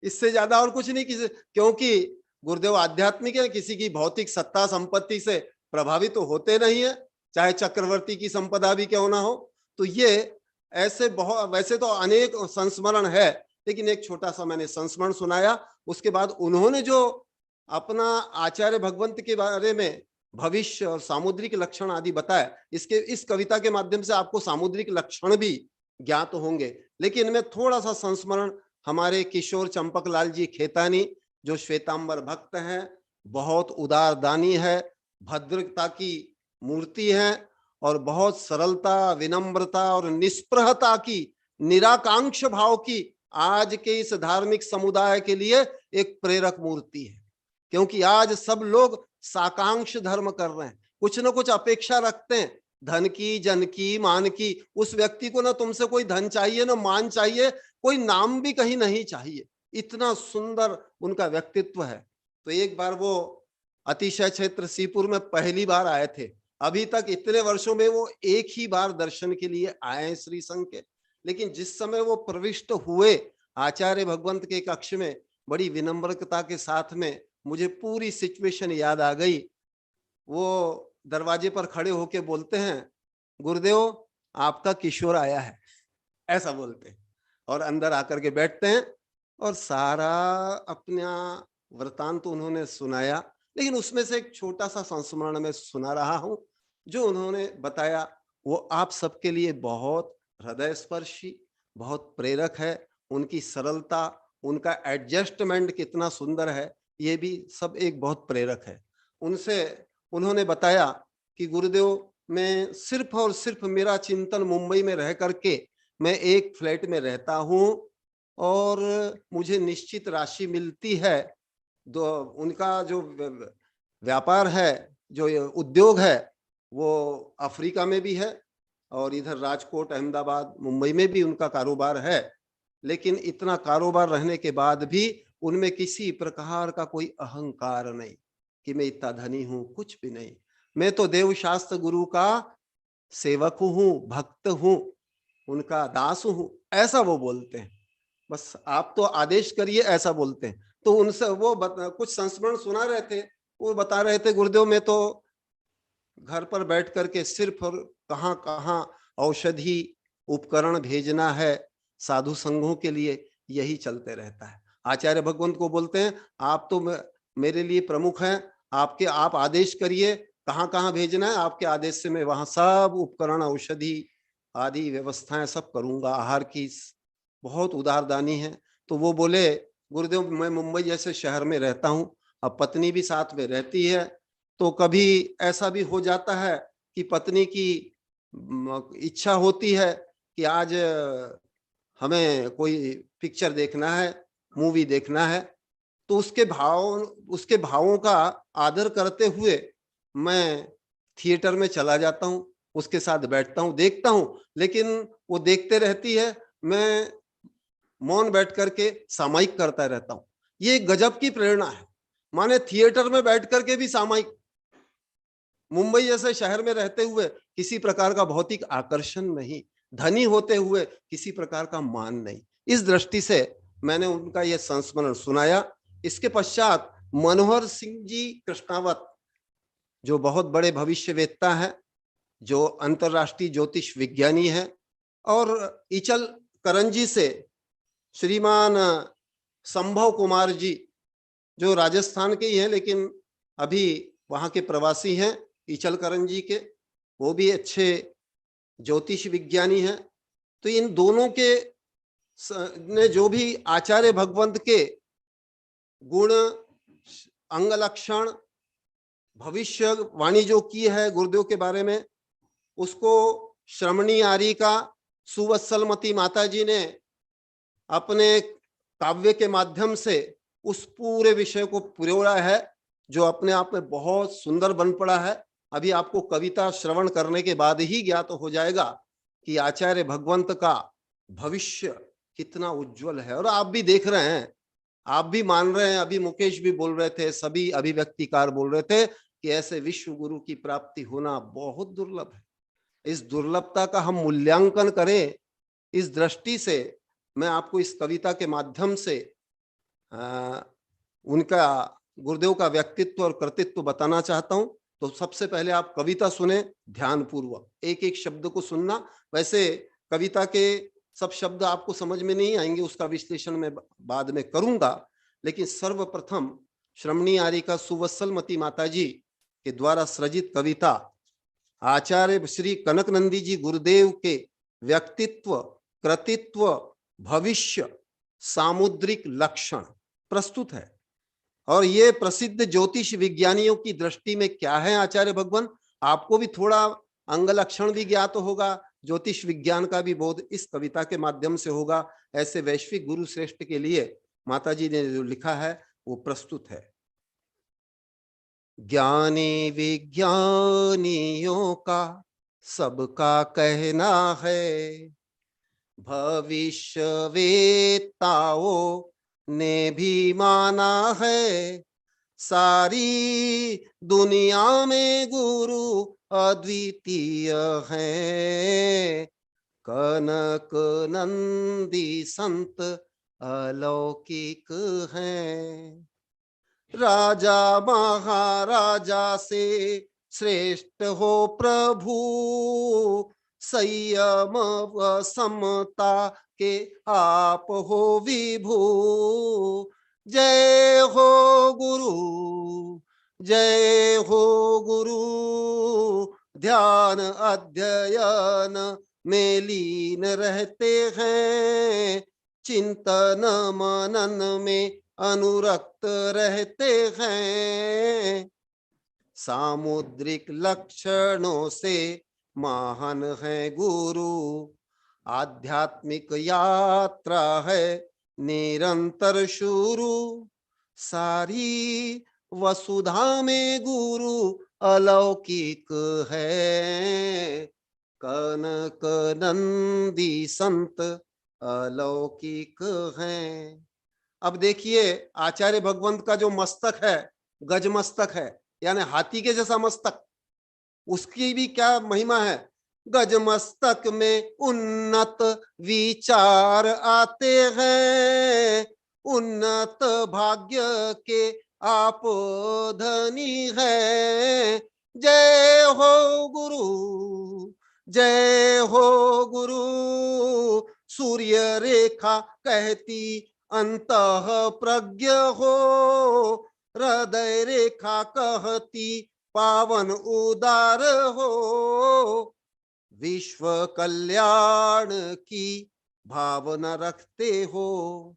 इससे ज्यादा और कुछ नहीं। क्योंकि गुरुदेव आध्यात्मिक है, किसी की भौतिक सत्ता संपत्ति से प्रभावित तो होते नहीं है, चाहे चक्रवर्ती की संपदा भी क्यों ना हो। तो ये ऐसे बहुत, वैसे तो अनेक संस्मरण है, लेकिन एक छोटा सा मैंने संस्मरण सुनाया। उसके बाद उन्होंने जो अपना आचार्य भगवंत के बारे में भविष्य और सामुद्रिक लक्षण आदि बताया, इस कविता के माध्यम से आपको सामुद्रिक लक्षण भी ज्ञात होंगे। लेकिन मैं थोड़ा सा संस्मरण हमारे किशोर चंपकलाल जी खेतानी जो श्वेतांबर भक्त हैं, बहुत उदार दानी है, भद्रता की मूर्ति है और बहुत सरलता, विनम्रता और निष्प्रहता की, निराकांक्ष भाव की आज के इस धार्मिक समुदाय के लिए एक प्रेरक मूर्ति है। क्योंकि आज सब लोग साकांक्ष धर्म कर रहे हैं, कुछ न कुछ अपेक्षा रखते हैं, धन की, जन की, मान की। उस व्यक्ति को ना तुमसे कोई धन चाहिए, ना मान चाहिए, कोई नाम भी कहीं नहीं चाहिए। इतना सुंदर उनका व्यक्तित्व है। तो एक बार वो अतिशय क्षेत्र सीपुर में पहली बार आए थे। अभी तक इतने वर्षों में वो एक ही बार दर्शन के लिए आए हैं श्री संघ के। लेकिन जिस समय वो प्रविष्ट हुए आचार्य भगवंत के कक्ष में, बड़ी विनम्रता के साथ में मुझे पूरी सिचुएशन याद आ गई। वो दरवाजे पर खड़े होके बोलते हैं, गुरुदेव आपका किशोर आया है, ऐसा बोलते हैं। और अंदर आकर के बैठते हैं और सारा अपना वृतांत तो उन्होंने सुनाया। लेकिन उसमें से एक छोटा सा संस्मरण में सुना रहा हूं। जो उन्होंने बताया वो आप सबके लिए बहुत हृदय स्पर्शी, बहुत प्रेरक है। उनकी सरलता, उनका एडजस्टमेंट कितना सुंदर है, ये भी सब एक बहुत प्रेरक है। उन्होंने बताया कि गुरुदेव मैं सिर्फ और सिर्फ मेरा चिंतन मुंबई में रह करके, मैं एक फ्लैट में रहता हूं और मुझे निश्चित राशि मिलती है। उनका जो व्यापार है, जो उद्योग है, वो अफ्रीका में भी है और इधर राजकोट, अहमदाबाद, मुंबई में भी उनका कारोबार है। लेकिन इतना कारोबार रहने के बाद भी उनमें किसी प्रकार का कोई अहंकार नहीं कि मैं इतना धनी हूं, कुछ भी नहीं। मैं तो देवशास्त्र गुरु का सेवक हूं, भक्त हूं, उनका दास हूं, ऐसा वो बोलते हैं। बस आप तो आदेश करिए, ऐसा बोलते हैं। तो उनसे वो कुछ संस्मरण सुना रहे थे। वो बता रहे थे, गुरुदेव मैं तो घर पर बैठ करके सिर्फ और कहाँ कहाँ औषधि उपकरण भेजना है साधु संघों के लिए, यही चलते रहता है। आचार्य भगवंत को बोलते हैं, आप तो मेरे लिए प्रमुख हैं, आप आदेश करिए कहाँ कहाँ भेजना है, आपके आदेश से मैं वहां सब उपकरण, औषधि आदि व्यवस्थाएं सब करूंगा। आहार की बहुत उदारदानी है। तो वो बोले, गुरुदेव मैं मुंबई जैसे शहर में रहता हूँ, अब पत्नी भी साथ में रहती है, तो कभी ऐसा भी हो जाता है कि पत्नी की इच्छा होती है कि आज हमें कोई पिक्चर देखना है, मूवी देखना है, तो उसके भावों का आदर करते हुए मैं थिएटर में चला जाता हूँ, उसके साथ बैठता हूँ, देखता हूँ। लेकिन वो देखते रहती है, मैं मौन बैठ करके सामायिक करता रहता हूँ। ये गजब की प्रेरणा है। माने थिएटर में बैठ करके भी सामायिक, मुंबई जैसे शहर में रहते हुए किसी प्रकार का भौतिक आकर्षण नहीं, धनी होते हुए किसी प्रकार का मान नहीं। इस दृष्टि से मैंने उनका यह संस्मरण सुनाया। इसके पश्चात मनोहर सिंह जी कृष्णावत, जो बहुत बड़े भविष्यवेत्ता हैं, जो अंतरराष्ट्रीय ज्योतिष विज्ञानी है, और इचल करंजी से श्रीमान संभव कुमार जी, जो राजस्थान के ही हैं लेकिन अभी वहां के प्रवासी हैं, इचल करंजी के, वो भी अच्छे ज्योतिष विज्ञानी हैं। तो इन दोनों के ने जो भी आचार्य भगवंत के गुण, अंग लक्षण, भविष्यवाणी जो की है गुरुदेव के बारे में, उसको श्रमणी आर्य का सुवत्सलमती माता जी ने अपने काव्य के माध्यम से उस पूरे विषय को पुरोड़ा है, जो अपने आप में बहुत सुंदर बन पड़ा है। अभी आपको कविता श्रवण करने के बाद ही ज्ञात हो जाएगा कि आचार्य भगवंत का भविष्य कितना उज्जवल है। और आप भी देख रहे हैं, आप भी मान रहे हैं, अभी मुकेश भी बोल रहे थे, सभी अभिव्यक्तिकार बोल रहे थे कि ऐसे विश्व गुरु की प्राप्ति होना बहुत दुर्लभ है। इस दुर्लभता का हम मूल्यांकन करें, इस दृष्टि से मैं आपको इस कविता के माध्यम से उनका, गुरुदेव का व्यक्तित्व और कर्तृत्व बताना चाहता हूं। तो सबसे पहले आप कविता सुने ध्यान पूर्वक, एक एक शब्द को सुनना। वैसे कविता के सब शब्द आपको समझ में नहीं आएंगे, उसका विश्लेषण मैं बाद में करूंगा। लेकिन सर्वप्रथम श्रमणी आर्य का सुवत्सलमती माता जी के द्वारा सृजित कविता आचार्य श्री कनकनंदी जी गुरुदेव के व्यक्तित्व, कृतित्व, भविष्य सामुद्रिक लक्षण प्रस्तुत है। और ये प्रसिद्ध ज्योतिष विज्ञानियों की दृष्टि में क्या है आचार्य भगवान, आपको भी थोड़ा अंग लक्षण भी ज्ञात होगा, ज्योतिष विज्ञान का भी बोध इस कविता के माध्यम से होगा। ऐसे वैश्विक गुरु श्रेष्ठ के लिए माताजी ने जो लिखा है वो प्रस्तुत है। ज्ञानी विज्ञानियों का सबका कहना है, भविष्यवेत्ताओं ने भी माना है, सारी दुनिया में गुरु अद्वितीय हैं, कनक नंदी संत अलौकिक हैं। राजा महाराजा से श्रेष्ठ हो प्रभु, संयम व समता के आप हो विभु। जय हो गुरु, जय हो गुरु, ध्यान अध्ययन में लीन रहते हैं, चिंतन मनन में अनुरक्त रहते हैं, सामुद्रिक लक्षणों से महान है गुरु, आध्यात्मिक यात्रा है निरंतर शुरू, सारी वसुधा में गुरु अलौकिक है, कनक नंदी संत अलौकिक हैं। अब देखिए आचार्य भगवंत का जो मस्तक है गज मस्तक है, यानी हाथी के जैसा मस्तक, उसकी भी क्या महिमा है। गज मस्तक में उन्नत विचार आते हैं, उन्नत भाग्य के आप धनी हैं। जय हो गुरु, जय हो गुरु, सूर्य रेखा कहती अंतः प्रज्ञ हो, हृदय रेखा कहती पावन उदार हो, विश्व कल्याण की भावना रखते हो,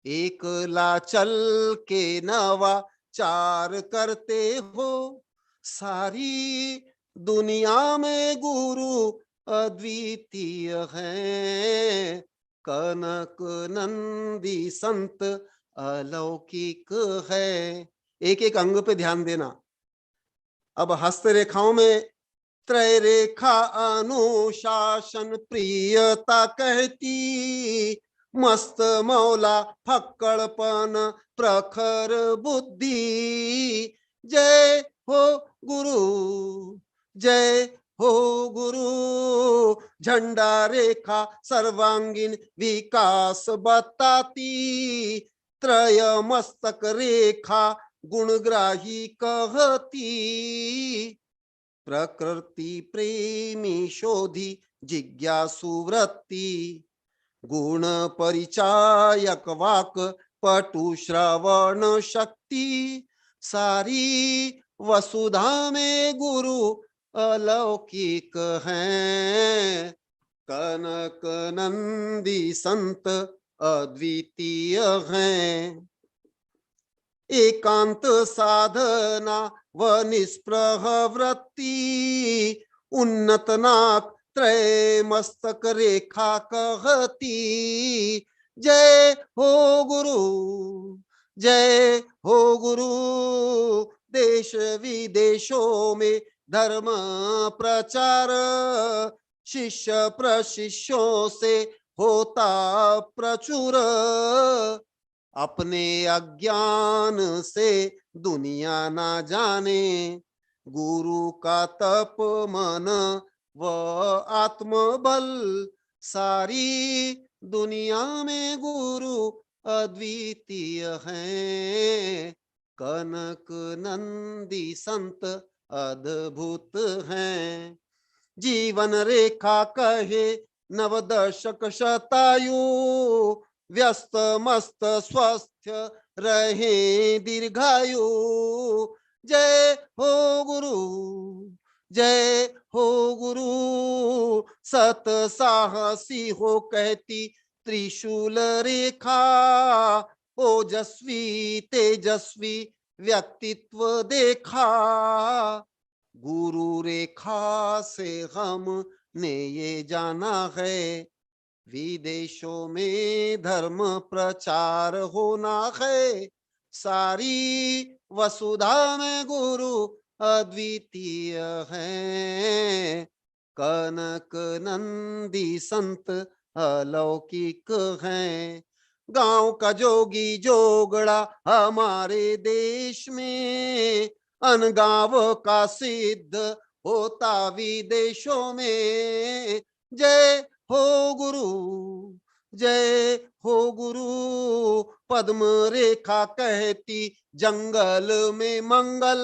एकला चल के नवाचार करते हो, सारी दुनिया में गुरु अद्वितीय हैं, कनक नंदी संत अलौकिक है। एक एक अंग पे ध्यान देना। अब हस्त रेखाओं में त्रय रेखा अनुशासन प्रियता कहती, मस्त मौला फक्कड़पन प्रखर बुद्धि। जय हो गुरु, जय हो गुरु, झंडा रेखा सर्वांगीण विकास बताती, त्रय मस्तक रेखा गुणग्राही कहती, प्रकृति प्रेमी शोधी जिज्ञासु वृत्ति, गुण परिचायक वाक पटु श्रवण शक्ति, सारी वसुधा में गुरु अलौकिक हैं, कनक नंदी संत अद्वितीय हैं। एकांत साधना व निष्प्रह वृत्ति, उन्नत नाक त्रय मस्तक रेखा कहती। जय हो गुरु, जय हो गुरु, देश विदेशों में धर्म प्रचार, शिष्य प्रशिष्यों से होता प्रचुर, अपने अज्ञान से दुनिया ना जाने, गुरु का तप मन व आत्मबल, सारी दुनिया में गुरु अद्वितीय हैं, कनक नंदी संत अद्भुत हैं। जीवन रेखा कहे नवदशक शतायु, व्यस्त मस्त स्वस्थ रहे दीर्घायु। जय हो गुरु, जय हो गुरु, सत साहसी हो कहती त्रिशूल रेखा ओजस्वी तेजस्वी व्यक्तित्व देखा, गुरु रेखा से हमने ये जाना है, विदेशों में धर्म प्रचार होना है, सारी वसुधा में गुरु अद्वितीय है, कनक नंदी संत अलौकिक हैं, गांव का जोगी जोगड़ा हमारे देश में, अनगांव का सिद्ध होता विदेशों में, जय हो गुरु, जय हो गुरु, पद्म रेखा कहती जंगल में मंगल,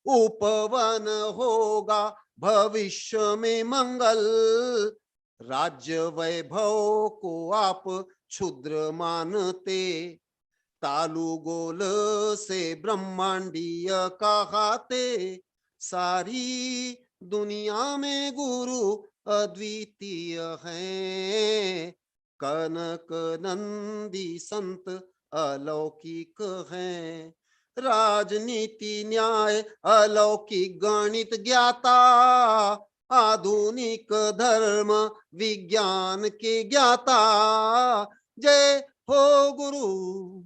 उपवन होगा भविष्य में मंगल, राज्य वैभव को आप क्षुद्र मानते, तालु गोल से ब्रह्मांडीय कहाते, सारी दुनिया में गुरु अद्वितीय हैं, कनक नंदी संत अलौकिक हैं, राजनीति न्याय अलौकिक गणित ज्ञाता, आधुनिक धर्म विज्ञान के ज्ञाता, जय हो गुरु,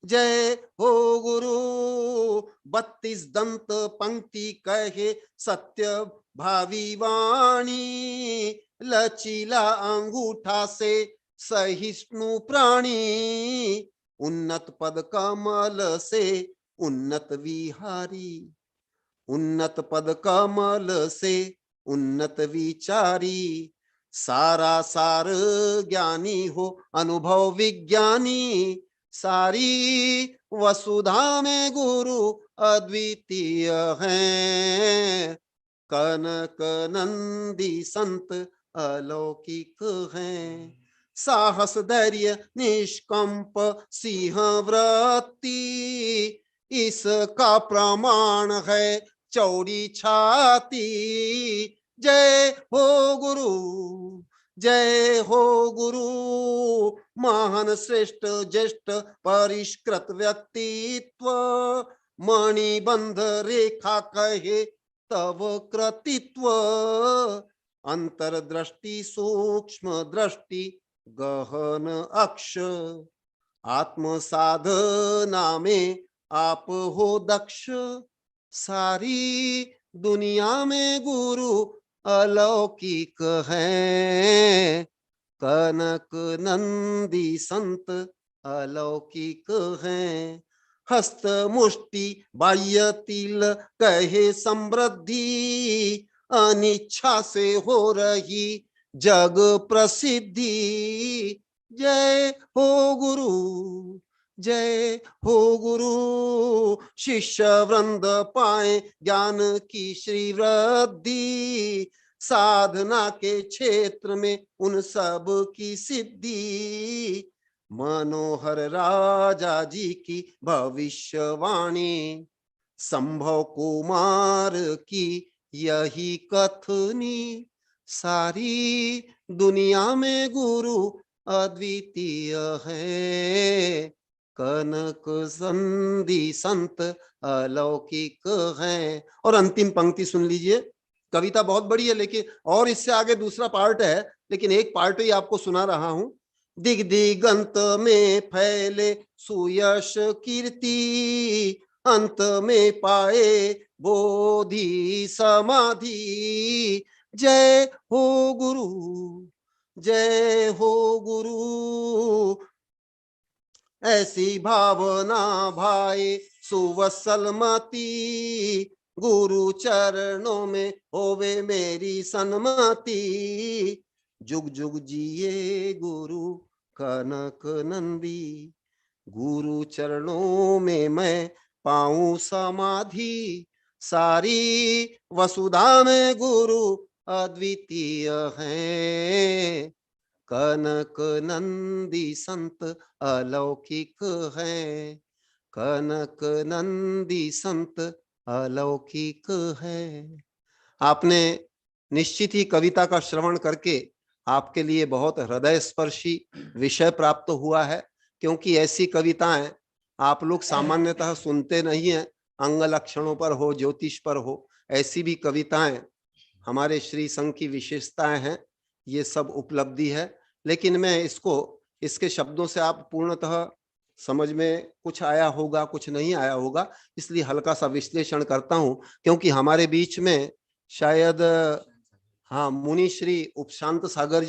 जय हो गुरु, 32 दंत पंक्ति कहे सत्य भावी वाणी, लचीला अंगूठा से सहिष्णु प्राणी, उन्नत पद कमल से उन्नत विहारी, उन्नत पद कमल से उन्नत विचारी, सारा सार ज्ञानी हो अनुभव विज्ञानी, सारी वसुधा में गुरु अद्वितीय हैं, कनक नंदी संत अलौकिक हैं, साहस धैर्य निष्कंप सिंह वृत्ति, इसका प्रमाण है चौड़ी छाती, जय हो गुरु, जय हो गुरु, महान श्रेष्ठ ज्येष्ठ परिष्कृत व्यक्तित्व, मणिबंध रेखा कहे तव कृतित्व, अंतर्दृष्टि सूक्ष्म दृष्टि गहन अक्ष, आत्म साधना में आप हो दक्ष, सारी दुनिया में गुरु अलौकिक हैं, कनक नंदी संत अलौकिक हैं, हस्त मुष्टि बाह्य तिल कहे समृद्धि, अनिच्छा से हो रही जग प्रसिद्धि, जय हो गुरु, जय हो गुरु, शिष्य वृंद पाए ज्ञान की श्री वृद्धि, साधना के क्षेत्र में उन सब की सिद्धि, मनोहर राजा जी की भविष्यवाणी, संभव कुमार की यही कथनी, सारी दुनिया में गुरु अद्वितीय है, कनक संधि संत अलौकिक हैं। और अंतिम पंक्ति सुन लीजिए, कविता बहुत बड़ी है लेकिन और इससे आगे दूसरा पार्ट है, लेकिन एक पार्ट ही आपको सुना रहा हूं। दिग्दिगंत में फैले सुयश कीर्ति, अंत में पाए बोधि समाधि, जय हो गुरु, जय हो गुरु, ऐसी भावना भाई सुवसलमती, गुरु चरणों में होवे मेरी सन्मति, जुग जुग जिए गुरु कनक नंदी, गुरु चरणों में मैं पाऊं समाधि, सारी वसुधा में गुरु अद्वितीय हैं, कनक नंदी संत अलौकिक हैं, कनक नंदी संत अलौकिक है। आपने निश्चित ही कविता का श्रवण करके आपके लिए बहुत हृदय स्पर्शी विषय प्राप्त हुआ है, क्योंकि ऐसी कविताएं आप लोग सामान्यतः सुनते नहीं हैं। अंग लक्षणों पर हो, ज्योतिष पर हो, ऐसी भी कविताएं हमारे श्री संघ की विशेषताएं हैं। ये सब उपलब्धि है, लेकिन मैं इसके शब्दों से आप पूर्णतः समझ में कुछ आया होगा, कुछ नहीं आया होगा, इसलिए हल्का सा विश्लेषण करता हूं। क्योंकि हमारे बीच में शायद हाँ मुनि श्री उपशांत सागर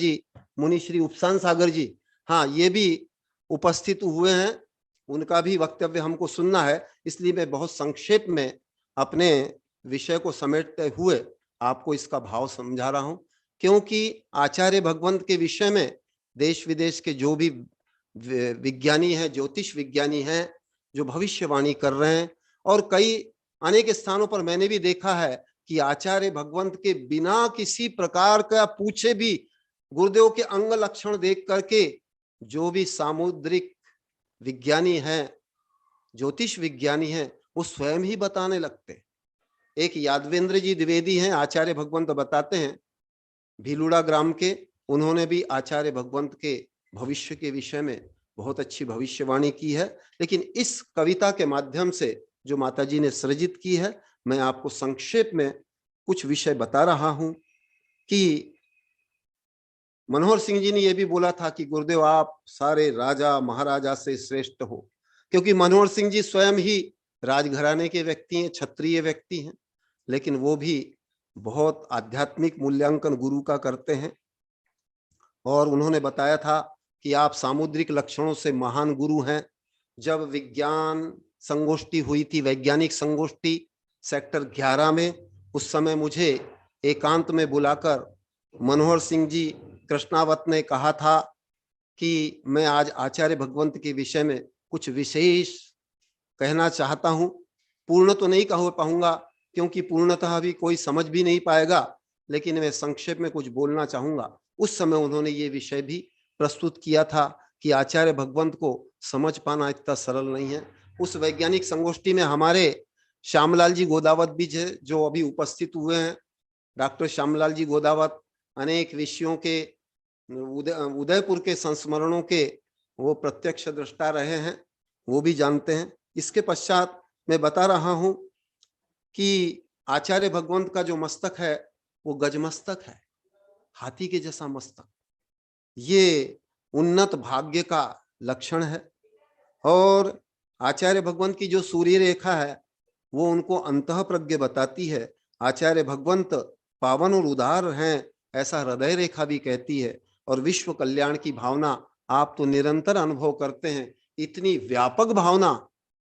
जी, हाँ ये भी उपस्थित हुए हैं। उनका भी वक्तव्य हमको सुनना है, इसलिए मैं बहुत संक्षेप में अपने विषय को समेटते हुए आपको इसका भाव समझा रहा हूं। क्योंकि आचार्य भगवंत के विषय में देश विदेश के जो भी विज्ञानी हैं, ज्योतिष विज्ञानी हैं, जो भविष्यवाणी कर रहे हैं, और अनेक स्थानों पर मैंने भी देखा है कि आचार्य भगवंत के बिना किसी प्रकार का पूछे भी गुरुदेव के अंग लक्षण देख करके जो भी सामुद्रिक विज्ञानी हैं, ज्योतिष विज्ञानी हैं, वो स्वयं ही बताने लगते। एक यादवेंद्र जी द्विवेदी हैं, आचार्य भगवंत बताते हैं, भीलुड़ा ग्राम के। उन्होंने भी आचार्य भगवंत के भविष्य के विषय में बहुत अच्छी भविष्यवाणी की है। लेकिन इस कविता के माध्यम से जो माताजी ने सृजित की है, मैं आपको संक्षेप में कुछ विषय बता रहा हूं। कि मनोहर सिंह जी ने यह भी बोला था कि गुरुदेव आप सारे राजा महाराजा से श्रेष्ठ हो, क्योंकि मनोहर सिंह जी स्वयं ही राजघराने के व्यक्ति हैं, क्षत्रिय व्यक्ति हैं, लेकिन वो भी बहुत आध्यात्मिक मूल्यांकन गुरु का करते हैं। और उन्होंने बताया था कि आप सामुद्रिक लक्षणों से महान गुरु हैं। जब विज्ञान संगोष्ठी हुई थी, वैज्ञानिक संगोष्ठी सेक्टर 11 में, उस समय मुझे एकांत में बुलाकर मनोहर सिंह जी कृष्णावत ने कहा था कि मैं आज आचार्य भगवंत के विषय में कुछ विशेष कहना चाहता हूं। पूर्ण तो नहीं कह पाऊंगा, क्योंकि पूर्णतः अभी कोई समझ भी नहीं पाएगा, लेकिन मैं संक्षेप में कुछ बोलना चाहूंगा। उस समय उन्होंने ये विषय भी प्रस्तुत किया था कि आचार्य भगवंत को समझ पाना इतना सरल नहीं है। उस वैज्ञानिक संगोष्ठी में हमारे श्यामलाल जी गोदावत भी जो अभी उपस्थित हुए हैं। डॉक्टर श्यामलाल जी गोदावत अनेक विषयों के उदयपुर के संस्मरणों के वो प्रत्यक्ष दृष्टा रहे हैं, वो भी जानते हैं। इसके पश्चात मैं बता रहा हूं कि आचार्य भगवंत का जो मस्तक है वो गजमस्तक है, हाथी के जैसा मस्तक। ये उन्नत भाग्य का लक्षण है। और आचार्य भगवंत की जो सूर्य रेखा है वो उनको अंतः प्रज्ञ बताती है। आचार्य भगवंत पावन और उदार हैं, ऐसा हृदय रेखा भी कहती है। और विश्व कल्याण की भावना आप तो निरंतर अनुभव करते हैं। इतनी व्यापक भावना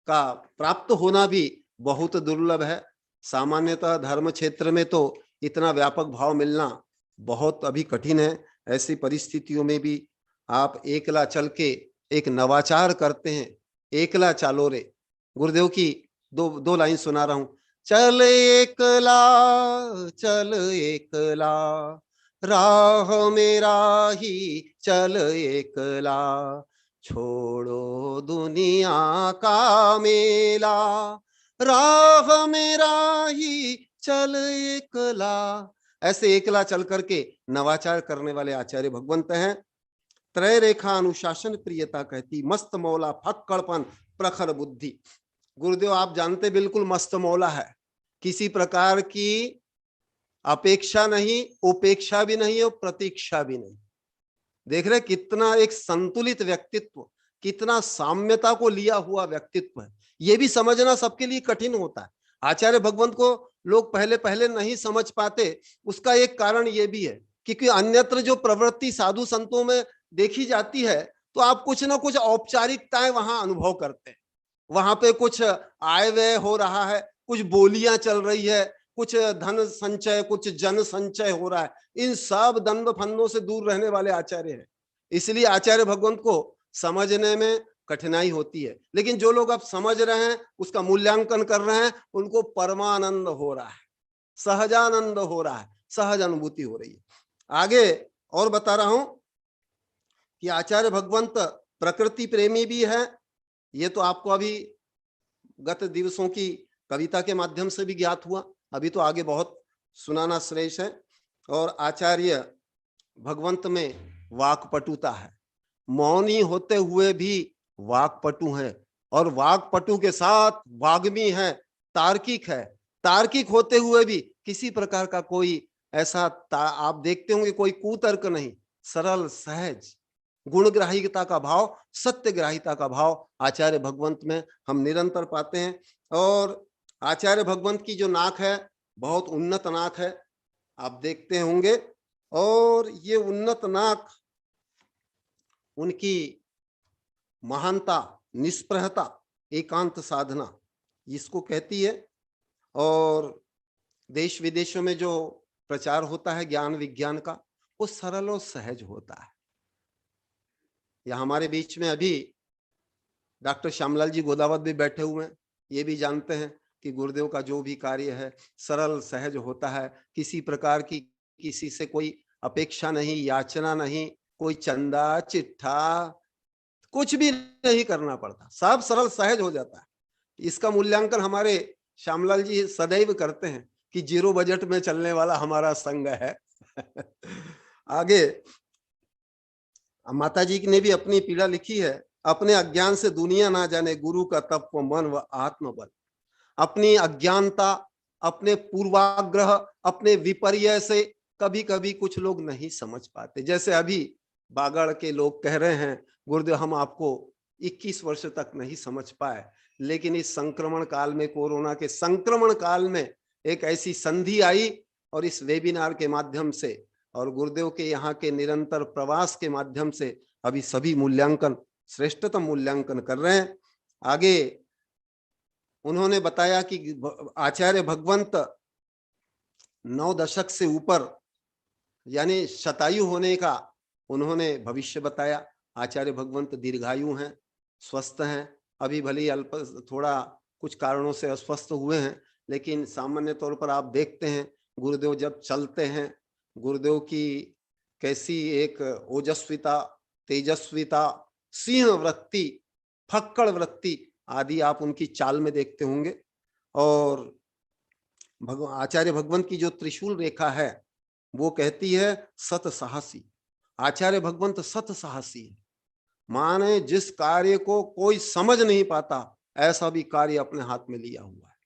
का प्राप्त होना भी बहुत दुर्लभ है। सामान्यतः धर्म क्षेत्र में तो इतना व्यापक भाव मिलना बहुत अभी कठिन है। ऐसी परिस्थितियों में भी आप एकला चल के एक नवाचार करते हैं। एकला चालो रे, गुरुदेव की दो लाइन सुना रहा हूं। चल एकला राह मेरा ही चल एकला, छोड़ो दुनिया का मेला, राह मेरा ही चल एकला। ऐसे एकला चल करके नवाचार करने वाले आचार्य भगवंत हैं। त्रय रेखा अनुशासन प्रियता कहती, मस्त मौला फक्कड़पन प्रखर बुद्धि। गुरुदेव आप जानते बिल्कुल मस्त मौला है, किसी प्रकार की अपेक्षा नहीं, उपेक्षा भी नहीं और प्रतीक्षा भी नहीं। देख रहे कितना एक संतुलित व्यक्तित्व, कितना साम्यता को लिया हुआ व्यक्तित्व है। ये भी समझना सबके लिए कठिन होता है। आचार्य भगवंत को लोग पहले पहले नहीं समझ पाते। उसका एक कारण ये भी है क्योंकि अन्यत्र जो प्रवृत्ति साधु संतों में देखी जाती है, तो आप कुछ ना कुछ औपचारिकताएं वहां अनुभव करते हैं। वहां पे कुछ आय व्यय हो रहा है, कुछ बोलियां चल रही है, कुछ धन संचय, कुछ जन संचय हो रहा है। इन सब द्वंद्व फंदों से दूर रहने वाले आचार्य हैं। इसलिए आचार्य भगवंत को समझने में कठिनाई होती है। लेकिन जो लोग अब समझ रहे हैं, उसका मूल्यांकन कर रहे हैं, उनको परमानंद हो रहा है, सहजानंद हो रहा है, सहज अनुभूति हो रही है। आगे और बता रहा हूं कि आचार्य भगवंत प्रकृति प्रेमी भी है। ये तो आपको अभी गत दिवसों की कविता के माध्यम से भी ज्ञात हुआ। अभी तो आगे बहुत सुनाना श्रेष्ठ है। और आचार्य भगवंत में वाक्पटुता है, मौनी होते हुए भी वाक्पटु है, और वाक्पटु के साथ वाग्मी है, तार्किक है। तार्किक होते हुए भी किसी प्रकार का कोई ऐसा आप देखते होंगे कोई कुतर्क नहीं, सरल सहज गुणग्राहिकता का भाव, सत्यग्राहिता का भाव आचार्य भगवंत में हम निरंतर पाते हैं। और आचार्य भगवंत की जो नाक है बहुत उन्नत नाक है, आप देखते होंगे। और ये उन्नत नाक उनकी महानता, निष्प्रहता, एकांत साधना इसको कहती है। और देश विदेशों में जो प्रचार होता है ज्ञान विज्ञान का, वो सरल और सहज होता है। या हमारे बीच में अभी डॉक्टर श्यामलाल जी गोदावत भी बैठे हुए हैं, ये भी जानते हैं कि गुरुदेव का जो भी कार्य है सरल सहज होता है, किसी प्रकार की किसी से कोई अपेक्षा नहीं, याचना नहीं, कोई चंदा चिट्ठा कुछ भी नहीं करना पड़ता, सब सरल सहज हो जाता है। इसका मूल्यांकन हमारे श्यामलाल जी सदैव करते हैं कि 0 बजट में चलने वाला हमारा संघ है। आगे माता जी ने भी अपनी पीड़ा लिखी है, अपने अज्ञान से दुनिया ना जाने गुरु का तत्व मन व आत्मबल। अपनी अज्ञानता, अपने पूर्वाग्रह, अपने विपर्य से कभी कभी कुछ लोग नहीं समझ पाते। जैसे अभी बागड़ के लोग कह रहे हैं गुरुदेव हम आपको 21 वर्ष तक नहीं समझ पाए, लेकिन इस संक्रमण काल में, कोरोना के संक्रमण काल में एक ऐसी संधि आई और इस वेबिनार के माध्यम से और गुरुदेव के यहाँ के निरंतर प्रवास के माध्यम से अभी सभी मूल्यांकन, श्रेष्ठतम मूल्यांकन कर रहे हैं। आगे उन्होंने बताया कि आचार्य भगवंत 9 दशक से ऊपर यानी शतायु होने का उन्होंने भविष्य बताया। आचार्य भगवंत दीर्घायु हैं, स्वस्थ हैं, अभी भले अल्प थोड़ा कुछ कारणों से अस्वस्थ हुए हैं, लेकिन सामान्य तौर पर आप देखते हैं गुरुदेव जब चलते हैं, गुरुदेव की कैसी एक ओजस्विता, तेजस्विता, सिंह वृत्ति, फक्कड़ वृत्ति आदि आप उनकी चाल में देखते होंगे। और आचार्य भगवंत की जो त्रिशूल रेखा है वो कहती है सत साहसी। आचार्य भगवंत सत साहसी है, माने जिस कार्य को कोई समझ नहीं पाता ऐसा भी कार्य अपने हाथ में लिया हुआ है।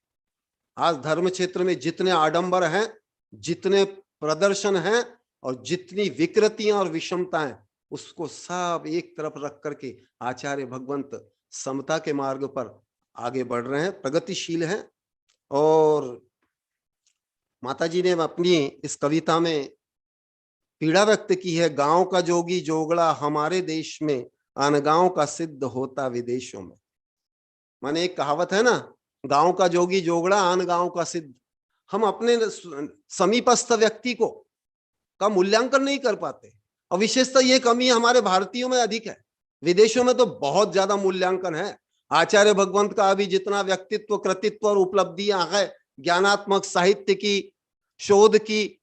आज धर्म क्षेत्र में जितने आडंबर हैं, जितने प्रदर्शन हैं और जितनी विकृतियां और विषमताएं, उसको सब एक तरफ रख करके आचार्य भगवंत समता के मार्ग पर आगे बढ़ रहे हैं, प्रगतिशील हैं। और माताजी ने अपनी इस कविता में पीड़ा व्यक्त की है, गांव का जोगी जोगड़ा हमारे देश में, अनगांव का सिद्ध होता विदेशों में। माने एक कहावत है ना, गांव का जोगी जोगड़ा अनगांव का सिद्ध। हम अपने समीपस्थ व्यक्ति को का मूल्यांकन नहीं कर पाते, और विशेषतः ये कमी हमारे भारतीयों में अधिक है। विदेशों में तो बहुत ज्यादा मूल्यांकन है। आचार्य भगवंत का अभी जितना व्यक्तित्व, कृतित्व और उपलब्धियां है, ज्ञानात्मक, साहित्य की, शोध की,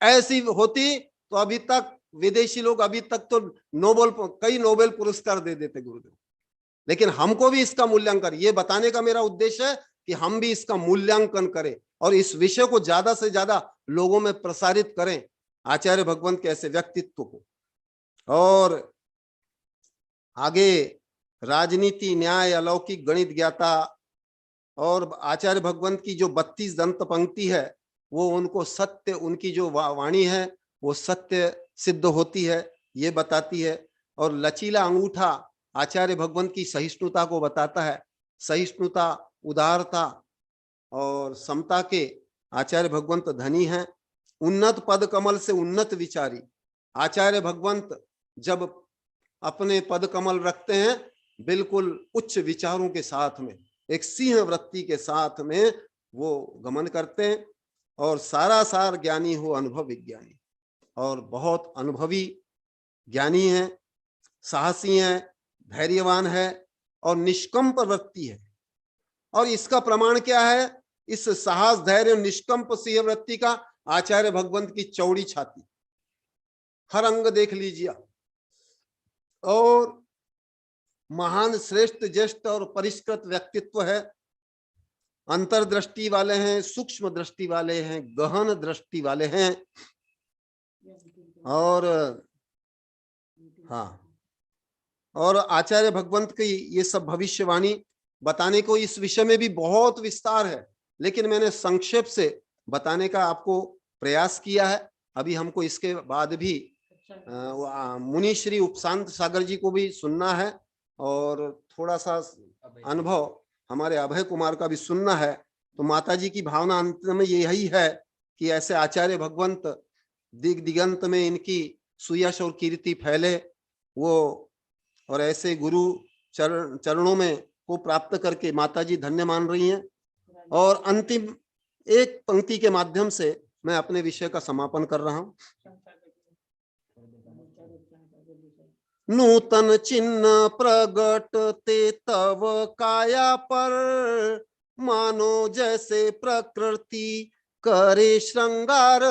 ऐसी होती तो अभी तक विदेशी लोग अभी तक तो कई नोबेल पुरस्कार दे देते गुरुदेव। लेकिन हमको भी इसका मूल्यांकन, ये बताने का मेरा उद्देश्य है कि हम भी इसका मूल्यांकन करें और इस विषय को ज्यादा से ज्यादा लोगों में प्रसारित करें, आचार्य भगवंत के ऐसे व्यक्तित्व को। और आगे राजनीति, न्याय, अलौकिक, गणित ज्ञाता और आचार्य भगवंत की जो 32 दंत पंक्ति है वो उनको सत्य, उनकी जो वाणी है वो सत्य सिद्ध होती है, ये बताती है। और लचीला अंगूठा आचार्य भगवंत की सहिष्णुता को बताता है। सहिष्णुता, उदारता और समता के आचार्य भगवंत धनी हैं। उन्नत पद कमल से उन्नत विचारी। आचार्य भगवंत जब अपने पद कमल रखते हैं बिल्कुल उच्च विचारों के साथ में, एक सिंह वृत्ति के साथ में वो गमन करते हैं। और सारा सार ज्ञानी हो अनुभव विज्ञानी, और बहुत अनुभवी ज्ञानी हैं, साहसी हैं, धैर्यवान है और निष्कंप वृत्ति है। और इसका प्रमाण क्या है? इस साहस, धैर्य, निष्कंप सिंह वृत्ति का आचार्य भगवंत की चौड़ी छाती, हर अंग देख लीजिए। और महान, श्रेष्ठ, ज्येष्ठ और परिष्कृत व्यक्तित्व है। अंतर्दृष्टि वाले हैं, सूक्ष्म दृष्टि वाले हैं, गहन दृष्टि वाले हैं। और हाँ, और आचार्य भगवंत की ये सब भविष्यवाणी बताने को इस विषय में भी बहुत विस्तार है, लेकिन मैंने संक्षेप से बताने का आपको प्रयास किया है। अभी हमको इसके बाद भी मुनि श्री उपशांत सागर जी को भी सुनना है और थोड़ा सा अनुभव हमारे अभय कुमार का भी सुनना है। तो माता जी की भावना अंत में यही है कि ऐसे आचार्य भगवंत दिग दिगंत में इनकी सुयश और कीर्ति फैले, वो और ऐसे गुरु चरणों में को प्राप्त करके माता जी धन्य मान रही हैं। और अंतिम एक पंक्ति के माध्यम से मैं अपने विषय का समापन कर रहा हूं। नूतन चिन्ह प्रगट ते तव काया पर, मानो जैसे प्रकृति करे श्रृंगार।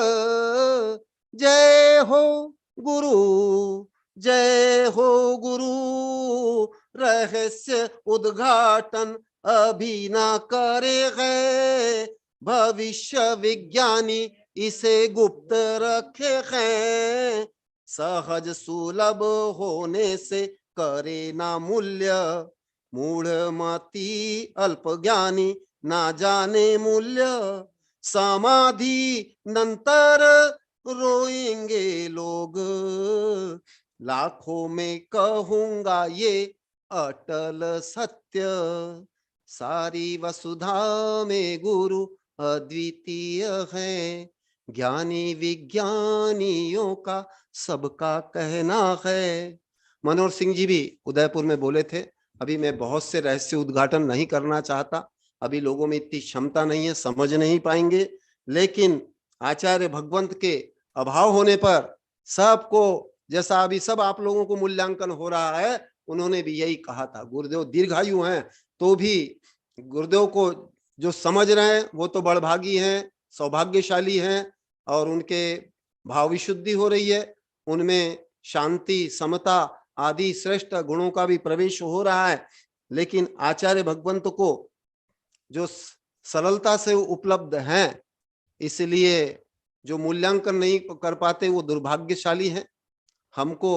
जय हो गुरु, जय हो गुरु, रहस्य उद्घाटन अभी ना करे है, भविष्य विज्ञानी इसे गुप्त रखे हैं। सहज सुलभ होने से करे ना मूल्य, मूढ़ मति अल्प ज्ञानी ना जाने मूल्य। समाधि नंतर रोएंगे लोग, लाखों में कहूंगा ये अटल सत्य। सारी वसुधा में गुरु अद्वितीय है, ज्ञानी विज्ञानियों का सबका कहना है। मनोहर सिंह जी भी उदयपुर में बोले थे। अभी मैं बहुत से रहस्य उद्घाटन नहीं करना चाहता, अभी लोगों में इतनी क्षमता नहीं है, समझ नहीं पाएंगे। लेकिन आचार्य भगवंत के अभाव होने पर सबको, जैसा अभी सब आप लोगों को मूल्यांकन हो रहा है, उन्होंने भी यही कहा था। गुरुदेव दीर्घायु हैं, तो भी गुरुदेव को जो समझ रहे हैं वो तो बड़भागी हैं, सौभाग्यशाली हैं, और उनके भाव विशुद्धि हो रही है, उनमें शांति, समता आदि श्रेष्ठ गुणों का भी प्रवेश हो रहा है। लेकिन आचार्य भगवंत को जो सरलता से उपलब्ध हैं, इसलिए जो मूल्यांकन नहीं कर पाते वो दुर्भाग्यशाली हैं। हमको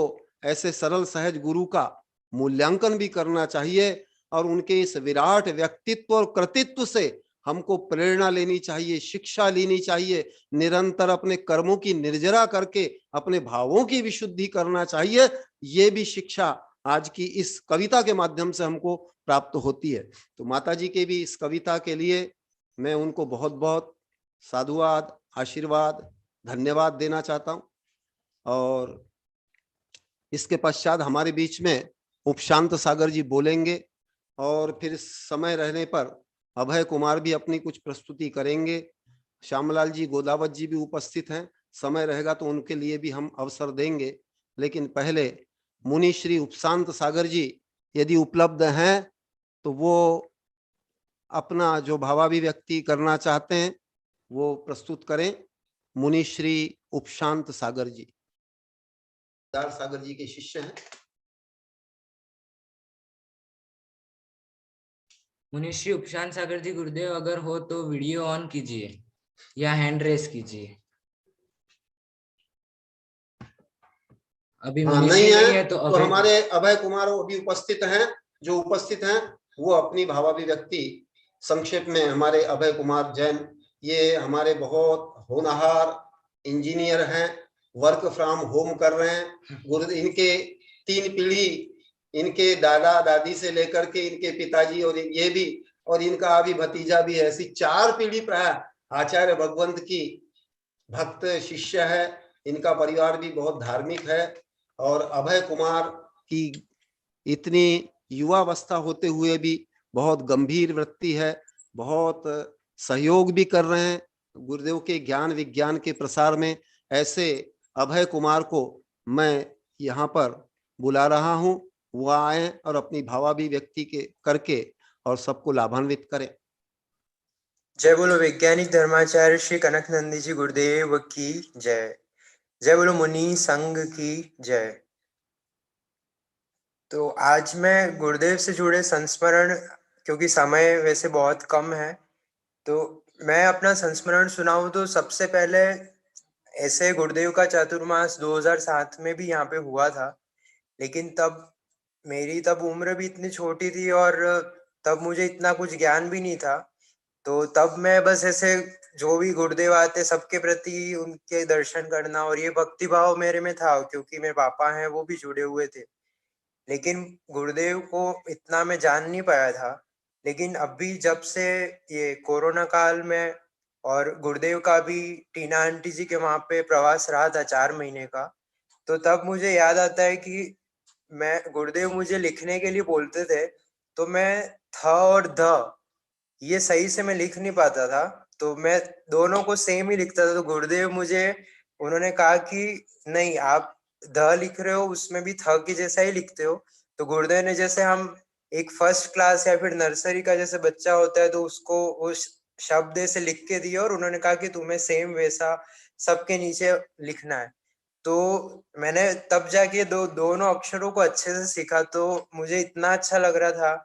ऐसे सरल सहज गुरु का मूल्यांकन भी करना चाहिए और उनके इस विराट व्यक्तित्व और कृतित्व से हमको प्रेरणा लेनी चाहिए, शिक्षा लेनी चाहिए, निरंतर अपने कर्मों की निर्जरा करके अपने भावों की विशुद्धि करना चाहिए। ये भी शिक्षा आज की इस कविता के माध्यम से हमको प्राप्त होती है। तो माता जी के भी इस कविता के लिए मैं उनको बहुत बहुत साधुवाद, आशीर्वाद, धन्यवाद देना चाहता हूं। और इसके पश्चात हमारे बीच में उपशांत सागर जी बोलेंगे और फिर समय रहने पर अभय कुमार भी अपनी कुछ प्रस्तुति करेंगे। श्यामलाल जी, गोदावत जी भी उपस्थित हैं, समय रहेगा तो उनके लिए भी हम अवसर देंगे। लेकिन पहले मुनि श्री उपशांत सागर जी यदि उपलब्ध हैं तो वो अपना जो भावाभिव्यक्ति करना चाहते हैं वो प्रस्तुत करें। मुनि श्री उपशांत सागर जी सागर जी के शिष्य हैं। मुनि श्री उपशांत सागर जी गुरुदेव, अगर हो तो वीडियो ऑन कीजिए या हैंड रेस कीजिए। अभी मुनि श्री नहीं है तो हमारे अभय कुमार अभी उपस्थित हैं। जो उपस्थित हैं वो अपनी भावाभिव्यक्ति संक्षेप में, हमारे अभय कुमार जैन, ये हमारे बहुत होनहार इंजीनियर हैं, वर्क फ्रॉम होम कर रहे हैं। गुरु इनके 3 पीढ़ी, इनके दादा दादी से लेकर के इनके पिताजी और ये भी, और इनका अभी भतीजा भी है, ऐसी 4 पीढ़ी प्राय आचार्य भगवंत की भक्त शिष्य है। इनका परिवार भी बहुत धार्मिक है और अभय कुमार की इतनी युवावस्था होते हुए भी बहुत गंभीर वृत्ति है, बहुत सहयोग भी कर रहे हैं गुरुदेव के ज्ञान विज्ञान के प्रसार में। ऐसे अभय कुमार को मैं यहाँ पर बुला रहा हूँ, वो आए और अपनी भावाभिव्यक्ति के करके और सबको लाभान्वित करें। जय बोलो वैज्ञानिक धर्माचार्य श्री कनक नंदी जी गुरुदेव की जय। जय बोलो मुनि संघ की जय। तो आज मैं गुरुदेव से जुड़े संस्मरण, क्योंकि समय वैसे बहुत कम है, तो मैं अपना संस्मरण सुनाऊं तो सबसे पहले ऐसे गुरुदेव का चातुर्मास 2007 में भी यहाँ पे हुआ था, लेकिन तब मेरी उम्र भी इतनी छोटी थी और तब मुझे इतना कुछ ज्ञान भी नहीं था। तो तब मैं बस ऐसे जो भी गुरुदेव आते सबके प्रति उनके दर्शन करना और ये भक्ति भाव मेरे में था, क्योंकि मेरे पापा हैं वो भी जुड़े हुए थे। लेकिन गुरुदेव को इतना मैं जान नहीं पाया था। लेकिन अभी जब से ये कोरोना काल में और गुरुदेव का भी टीना आंटी जी के वहाँ पे प्रवास रहा था 4 महीने का, तो तब मुझे याद आता है कि मैं गुरुदेव मुझे लिखने के लिए बोलते थे, तो मैं थ और ध ये सही से मैं लिख नहीं पाता था, तो मैं दोनों को सेम ही लिखता था। तो गुरुदेव मुझे उन्होंने कहा कि नहीं, आप ध लिख रहे हो उसमें भी थ के जैसा ही लिखते हो। तो गुरुदेव ने, जैसे हम एक फर्स्ट क्लास या फिर नर्सरी का जैसे बच्चा होता है तो उसको उस शब्द ऐसे लिख के दिए और उन्होंने कहा कि तुम्हें सेम वैसा सबके नीचे लिखना है। तो मैंने तब जाके दोनों अक्षरों को अच्छे से सीखा, तो मुझे इतना अच्छा लग रहा था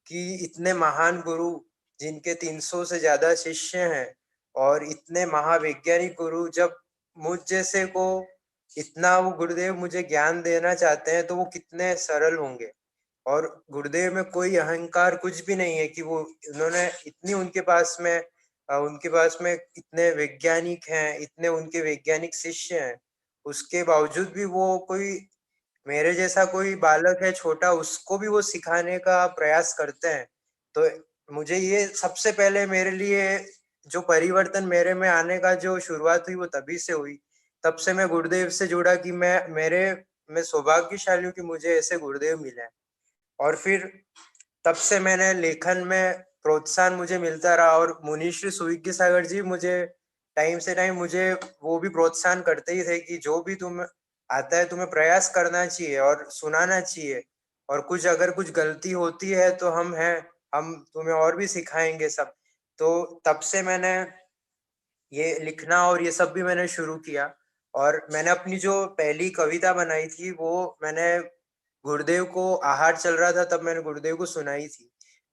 कि इतने महान गुरु जिनके 300 से ज्यादा शिष्य हैं और इतने महावैज्ञानिक गुरु जब मुझ जैसे को इतना वो गुरुदेव मुझे ज्ञान देना चाहते हैं, तो वो कितने सरल होंगे। और गुरुदेव में कोई अहंकार कुछ भी नहीं है कि वो उन्होंने इतनी उनके पास में इतने वैज्ञानिक हैं, इतने उनके वैज्ञानिक शिष्य हैं, उसके बावजूद भी वो कोई मेरे जैसा कोई बालक है छोटा, उसको भी वो सिखाने का प्रयास करते हैं। तो मुझे ये सबसे पहले मेरे लिए जो परिवर्तन मेरे में आने का जो शुरुआत हुई वो तभी से हुई। तब से मैं गुरुदेव से जुड़ा कि मैं सौभाग्यशाली हूँ कि मुझे ऐसे गुरुदेव मिले हैं। और फिर तब से मैंने लेखन में प्रोत्साहन मुझे मिलता रहा और मुनीश्री सुविज्ञ सागर जी मुझे टाइम से टाइम मुझे वो भी प्रोत्साहन करते ही थे कि जो भी तुम आता है तुम्हें प्रयास करना चाहिए और सुनाना चाहिए, और अगर कुछ गलती होती है तो हम तुम्हें और भी सिखाएंगे सब। तो तब से मैंने ये लिखना और ये सब भी मैंने शुरू किया। और मैंने अपनी जो पहली कविता बनाई थी वो मैंने गुरुदेव को आहार चल रहा था तब मैंने गुरुदेव को सुनाई थी।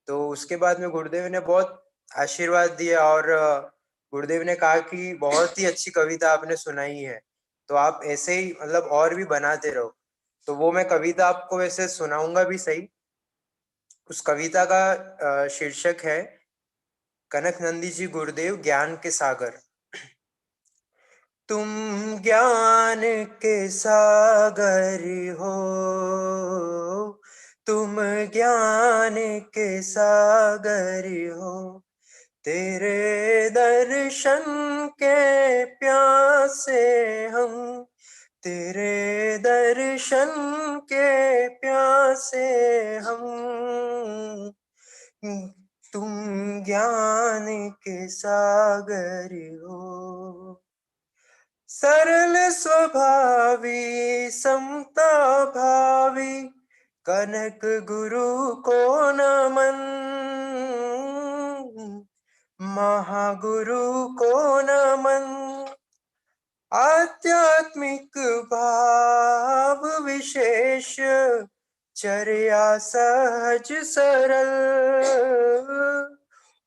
तो उसके बाद में गुरुदेव ने बहुत आशीर्वाद दिया और गुरुदेव ने कहा कि बहुत ही अच्छी कविता आपने सुनाई है, तो आप ऐसे ही मतलब और भी बनाते रहो। तो वो मैं कविता आपको वैसे सुनाऊंगा भी सही। उस कविता का शीर्षक है कनक नंदी जी गुरुदेव ज्ञान के सागर। तुम ज्ञान के सागर हो, तुम ज्ञान के सागर हो, तेरे दर्शन के प्यासे हम, तेरे दर्शन के प्यासे हम, तुम ज्ञान के सागर हो। सरल स्वभावी समता भावी कनक गुरु को नमन, महागुरु को नमन। आध्यात्मिक भाव विशेष चर्या सहज सरल,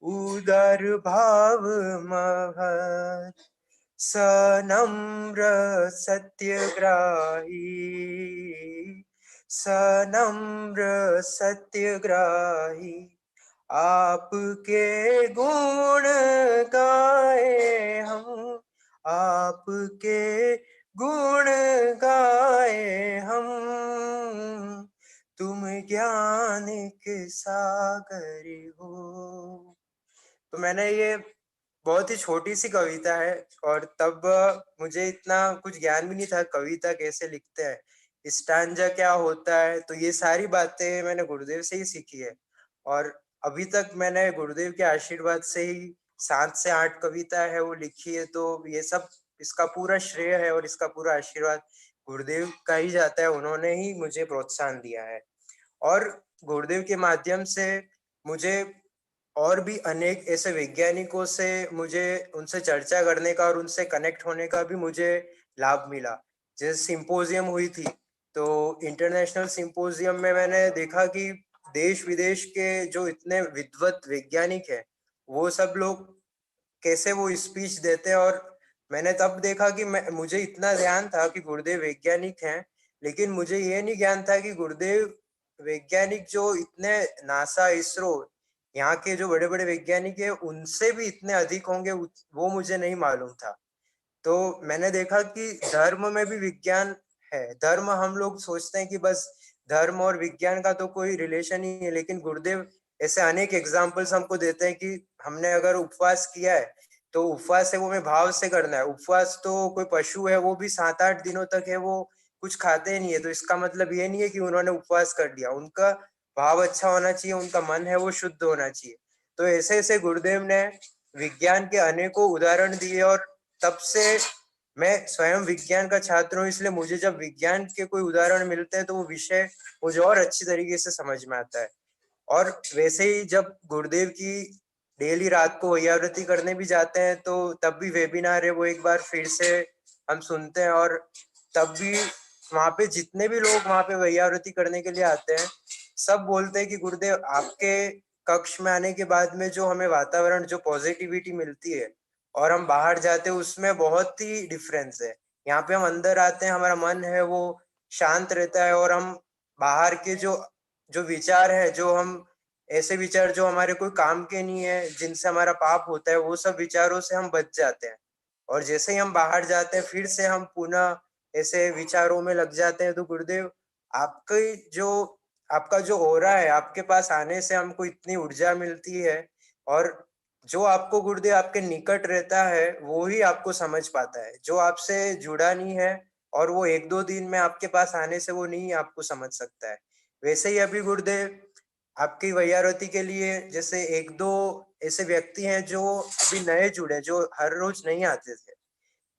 उदार भाव महत सनम्र सत्यग्राही, सनम्र सत्यग्राही। आपके गुण गाए हम, आपके गुण गाए हम, तुम ज्ञान के सागर हो। तो मैंने ये बहुत ही छोटी सी कविता है और तब मुझे इतना कुछ ज्ञान भी नहीं था कविता कैसे लिखते हैं, स्टैंजा क्या होता है, तो ये सारी बातें मैंने गुरुदेव से ही सीखी है। और अभी तक मैंने गुरुदेव के आशीर्वाद से ही 7 से 8 कविता है वो लिखी है। तो ये सब इसका पूरा श्रेय है और इसका पूरा आशीर्वाद गुरुदेव का ही जाता है, उन्होंने ही मुझे प्रोत्साहन दिया है। और गुरुदेव के माध्यम से मुझे और भी अनेक ऐसे वैज्ञानिकों से मुझे उनसे चर्चा करने का और उनसे कनेक्ट होने का भी मुझे लाभ मिला। जैसे सिंपोजियम हुई थी, तो इंटरनेशनल सिंपोजियम में मैंने देखा कि देश विदेश के जो इतने विद्वत वैज्ञानिक हैं वो सब लोग कैसे वो स्पीच देते हैं। और मैंने तब देखा कि मुझे इतना ध्यान था कि गुरुदेव वैज्ञानिक हैं, लेकिन मुझे ये नहीं ज्ञान था कि गुरुदेव वैज्ञानिक जो इतने नासा, इसरो, यहाँ के जो बड़े बड़े वैज्ञानिक है उनसे भी इतने अधिक होंगे, वो मुझे नहीं मालूम था। तो मैंने देखा कि धर्म में भी विज्ञान है। धर्म हम लोग सोचते हैं कि बस धर्म और विज्ञान का तो कोई रिलेशन ही है, लेकिन गुरुदेव ऐसे अनेक एग्जाम्पल्स हमको देते हैं कि हमने अगर उपवास किया है तो उपवास है वो हमें भाव से करना है। उपवास तो कोई पशु है वो भी 7-8 दिनों तक है, वो कुछ खाते नहीं है, तो इसका मतलब ये नहीं है कि उन्होंने उपवास कर दिया। उनका भाव अच्छा होना चाहिए, उनका मन है वो शुद्ध होना चाहिए। तो ऐसे ऐसे गुरुदेव ने विज्ञान के अनेकों उदाहरण दिए और तब से मैं स्वयं विज्ञान का छात्र हूँ, इसलिए मुझे जब विज्ञान के कोई उदाहरण मिलते हैं तो वो विषय मुझे और अच्छी तरीके से समझ में आता है। और वैसे ही जब गुरुदेव की डेली रात को वैयावृत्ति करने भी जाते हैं तो तब भी वेबिनार है वो एक बार फिर से हम सुनते हैं, और तब भी वहां पे जितने भी लोग वहां पे वैयावृत्ति करने के लिए आते हैं सब बोलते हैं कि गुरुदेव आपके कक्ष में आने के बाद में जो हमें वातावरण, जो पॉजिटिविटी मिलती है और हम बाहर जाते हैं उसमें बहुत ही डिफरेंस है। यहाँ पे हम अंदर आते हैं, हमारा मन है वो शांत रहता है, और हम बाहर के जो जो विचार है, जो हम ऐसे विचार जो हमारे कोई काम के नहीं है, जिनसे हमारा पाप होता है, वो सब विचारों से हम बच जाते हैं। और जैसे ही हम बाहर जाते हैं फिर से हम पुनः ऐसे विचारों में लग जाते हैं। तो गुरुदेव आपकी जो आपका जो ऑरा है, आपके पास आने से हमको इतनी ऊर्जा मिलती है, और जो आपको गुरुदेव आपके निकट रहता है वो ही आपको समझ पाता है। जो आपसे जुड़ा नहीं है और वो 1-2 दिन में आपके पास आने से वो नहीं आपको समझ सकता है। वैसे ही अभी गुरुदेव आपकी वैयावृत्ति के लिए जैसे 1-2 ऐसे व्यक्ति हैं जो अभी नए जुड़े, जो हर रोज नहीं आते थे।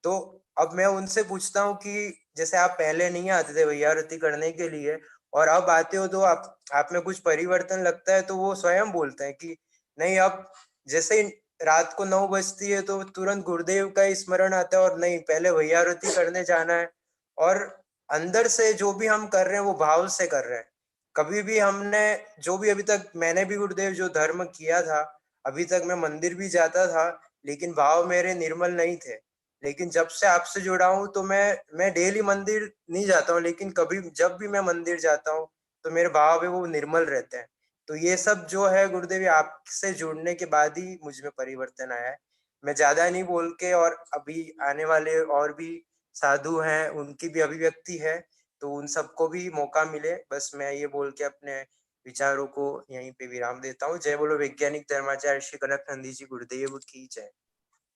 तो अब मैं उनसे पूछता हूँ कि जैसे आप पहले नहीं आते थे वैयावृत्ति करने के लिए और अब आते हो तो आप में कुछ परिवर्तन लगता है, तो वो स्वयं बोलते हैं कि नहीं, अब जैसे ही रात को 9 बजती है तो तुरंत गुरुदेव का ही स्मरण आता है और नहीं, पहले वैयावृत्ति करने जाना है। और अंदर से जो भी हम कर रहे हैं वो भाव से कर रहे हैं। कभी भी हमने जो भी अभी तक मैंने भी गुरुदेव जो धर्म किया था, अभी तक मैं मंदिर भी जाता था लेकिन भाव मेरे निर्मल नहीं थे। लेकिन जब से आपसे जुड़ा हूँ तो मैं डेली मंदिर नहीं जाता हूँ, लेकिन कभी जब भी मैं मंदिर जाता हूँ तो मेरे भाव है वो निर्मल रहते हैं। तो ये सब जो है गुरुदेव आपसे जुड़ने के बाद ही मुझ में परिवर्तन आया है। मैं ज्यादा नहीं बोल के, और अभी आने वाले और भी साधु हैं उनकी भी अभिव्यक्ति है तो उन सबको भी मौका मिले, बस मैं ये बोल के अपने विचारों को यहीं पे विराम देता हूँ। जय बोलो वैज्ञानिक धर्माचार्य श्री कनक नंदी जी गुरुदेव की जय।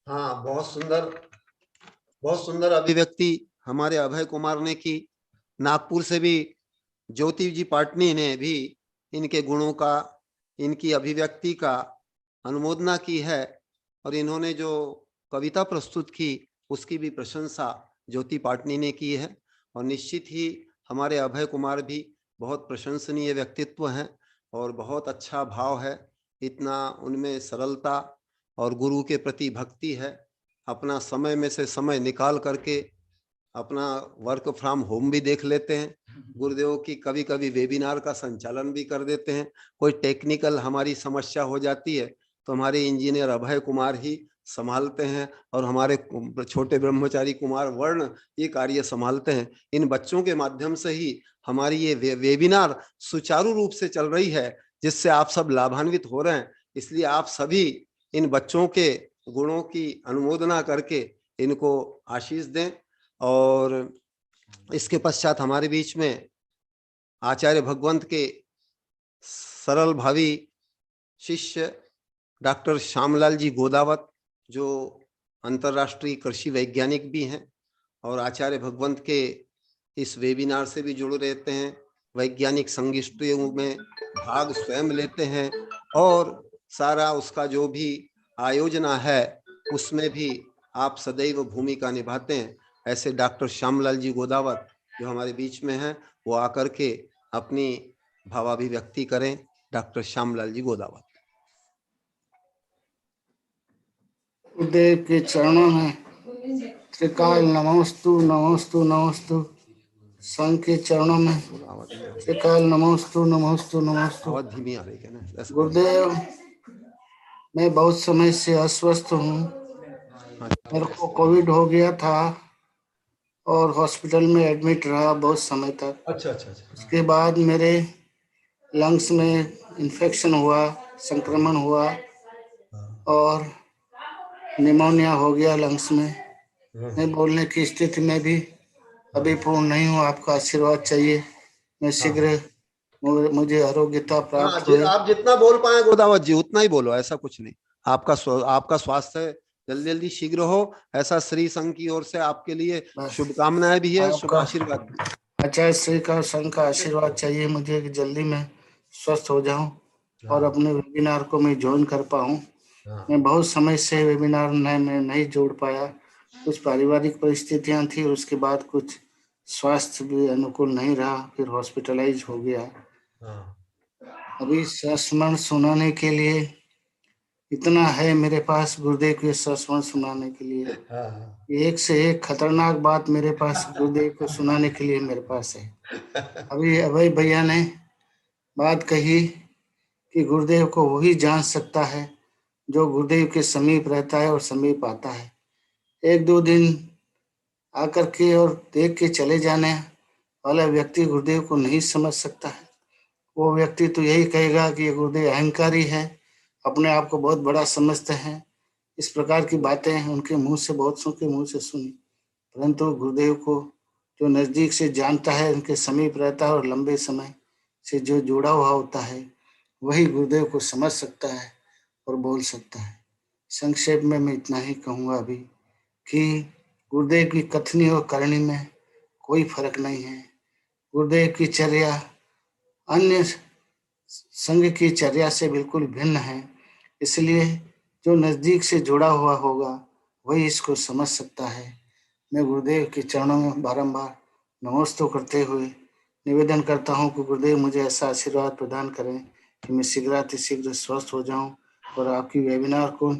हाँ, बहुत सुंदर अभिव्यक्ति हमारे अभय कुमार ने की। नागपुर से भी ज्योति जी पाटनी ने भी इनके गुणों का, इनकी अभिव्यक्ति का अनुमोदना की है, और इन्होंने जो कविता प्रस्तुत की उसकी भी प्रशंसा ज्योति पाटनी ने की है। और निश्चित ही हमारे अभय कुमार भी बहुत प्रशंसनीय व्यक्तित्व हैं और बहुत अच्छा भाव है, इतना उनमें सरलता और गुरु के प्रति भक्ति है। अपना समय में से समय निकाल करके अपना वर्क फ्रॉम होम भी देख लेते हैं, गुरुदेव की कभी कभी वेबिनार का संचालन भी कर देते हैं। कोई टेक्निकल हमारी समस्या हो जाती है तो हमारे इंजीनियर अभय कुमार ही संभालते हैं, और हमारे छोटे ब्रह्मचारी कुमार वर्ण ये कार्य संभालते हैं। इन बच्चों के माध्यम से ही हमारी ये वेबिनार सुचारू रूप से चल रही है, जिससे आप सब लाभान्वित हो रहे हैं। इसलिए आप सभी इन बच्चों के गुणों की अनुमोदना करके इनको आशीष दें। और इसके पश्चात हमारे बीच में आचार्य भगवंत के सरल भावी शिष्य डॉक्टर श्यामलाल जी गोदावत, जो अंतर्राष्ट्रीय कृषि वैज्ञानिक भी हैं और आचार्य भगवंत के इस वेबिनार से भी जुड़े रहते हैं, वैज्ञानिक संगोष्ठियों में भाग स्वयं लेते हैं, और सारा उसका जो भी आयोजना है उसमें भी आप सदैव भूमिका निभाते हैं। ऐसे डॉक्टर श्यामलाल जी गोदावत जो हमारे बीच में हैं, वो आकर के अपनी भावाभिव्यक्ति करें। डॉक्टर श्यामलाल जी गोदावत। गुरुदेव के चरणों में त्रिकाल नमोस्तु नमोस्तु नमोस्तु। संघ के चरणों में त्रिकाल नमोस्तु नमोस्तु नमोस्तु। आवाज धीमी आ रही है ना। गुरुदेव, मैं बहुत समय से अस्वस्थ हूँ मेरे को कोविड हो गया था और हॉस्पिटल में एडमिट रहा बहुत समय तक। अच्छा अच्छा अच्छा। उसके बाद मेरे लंग्स में इन्फेक्शन हुआ, संक्रमण हुआ और निमोनिया हो गया लंग्स में। मैं बोलने की स्थिति में भी अभी पूर्ण नहीं हूँ। आपका आशीर्वाद चाहिए, मैं शीघ्र मुझे आरोग्यता प्राप्त हुए। आप जितना बोल पाए गोदावत जी उतना ही बोलो, ऐसा कुछ नहीं। आपका स्वास्थ्य जल्दी जल्दी शीघ्र हो, ऐसा श्री संघ की ओर से आपके लिए बस शुभकामनाएं भी है, शुभ आपका आशीर्वाद भी है। आचार्य श्री का संघ का आशीर्वाद चाहिए मुझे कि जल्दी मैं स्वस्थ हो जाऊं और अपने वेबिनार को मैं ज्वाइन कर पाऊं। मैं बहुत समय से वेबिनार मैं नहीं जोड़ पाया, कुछ पारिवारिक परिस्थितियां थी और उसके बाद कुछ स्वास्थ्य भी अनुकूल नहीं रहा, फिर हॉस्पिटलाइज हो गया। अभी संस्मरण सुनाने के लिए इतना है मेरे पास, गुरुदेव के संस्मरण सुनाने के लिए एक से एक खतरनाक बात मेरे पास गुरुदेव को सुनाने के लिए मेरे पास है। अभी अभय भैया ने बात कही कि गुरुदेव को वही जान सकता है जो गुरुदेव के समीप रहता है और समीप आता है। एक दो दिन आकर के और देख के चले जाने वाला व्यक्ति गुरुदेव को नहीं समझ सकता है। वो व्यक्ति तो यही कहेगा कि ये गुरुदेव अहंकारी है, अपने आप को बहुत बड़ा समझते हैं। इस प्रकार की बातें उनके मुंह से, बहुत सौ के मुंह से सुनी, परंतु गुरुदेव को जो नजदीक से जानता है, उनके समीप रहता है और लंबे समय से जो जुड़ा हुआ होता है, वही गुरुदेव को समझ सकता है और बोल सकता है। संक्षेप में मैं इतना ही कहूँगा अभी कि गुरुदेव की कथनी और करनी में कोई फर्क नहीं है। गुरुदेव की चर्या अन्य संघ की चर्या से बिल्कुल भिन्न है, इसलिए जो नजदीक से जुड़ा हुआ होगा वही इसको समझ सकता है। मैं गुरुदेव के चरणों में बारंबार नमस्ते करते हुए निवेदन करता हूँ कि गुरुदेव मुझे ऐसा आशीर्वाद प्रदान करें कि मैं शीघ्र स्वस्थ हो जाऊं और आपकी वेबिनार को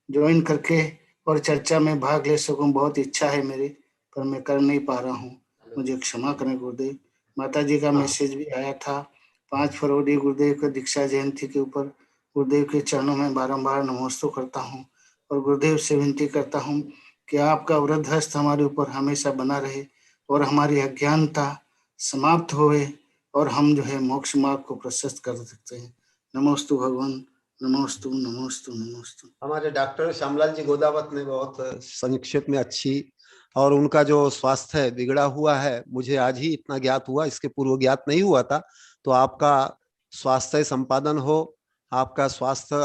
ज्वाइन करके और चर्चा में भाग ले सकूं। बहुत इच्छा है मेरी, पर मैं कर नहीं पा रहा हूँ, मुझे क्षमा करें गुरुदेव। माता जी का मैसेज भी आया था 5 फरवरी गुरुदेव का दीक्षा जयंती के ऊपर। गुरुदेव के चरणों में बारंबार नमस्ते करता हूँ और गुरुदेव से विनती करता हूँ कि आपका वृद्ध हस्त हमारे ऊपर हमेशा बना रहे और हमारी अज्ञानता समाप्त होए और हम जो है मोक्ष मार्ग को प्रशस्त कर सकते हैं। नमोस्तु भगवान, नमोस्तु नमोस्तु नमोस्तु। हमारे डॉक्टर श्यामलाल जी गोदावत ने बहुत संक्षेप में अच्छी, और उनका जो स्वास्थ्य है बिगड़ा हुआ है, मुझे आज ही इतना ज्ञात हुआ, इसके पूर्व ज्ञात नहीं हुआ था। तो आपका स्वास्थ्य संपादन हो, आपका स्वास्थ्य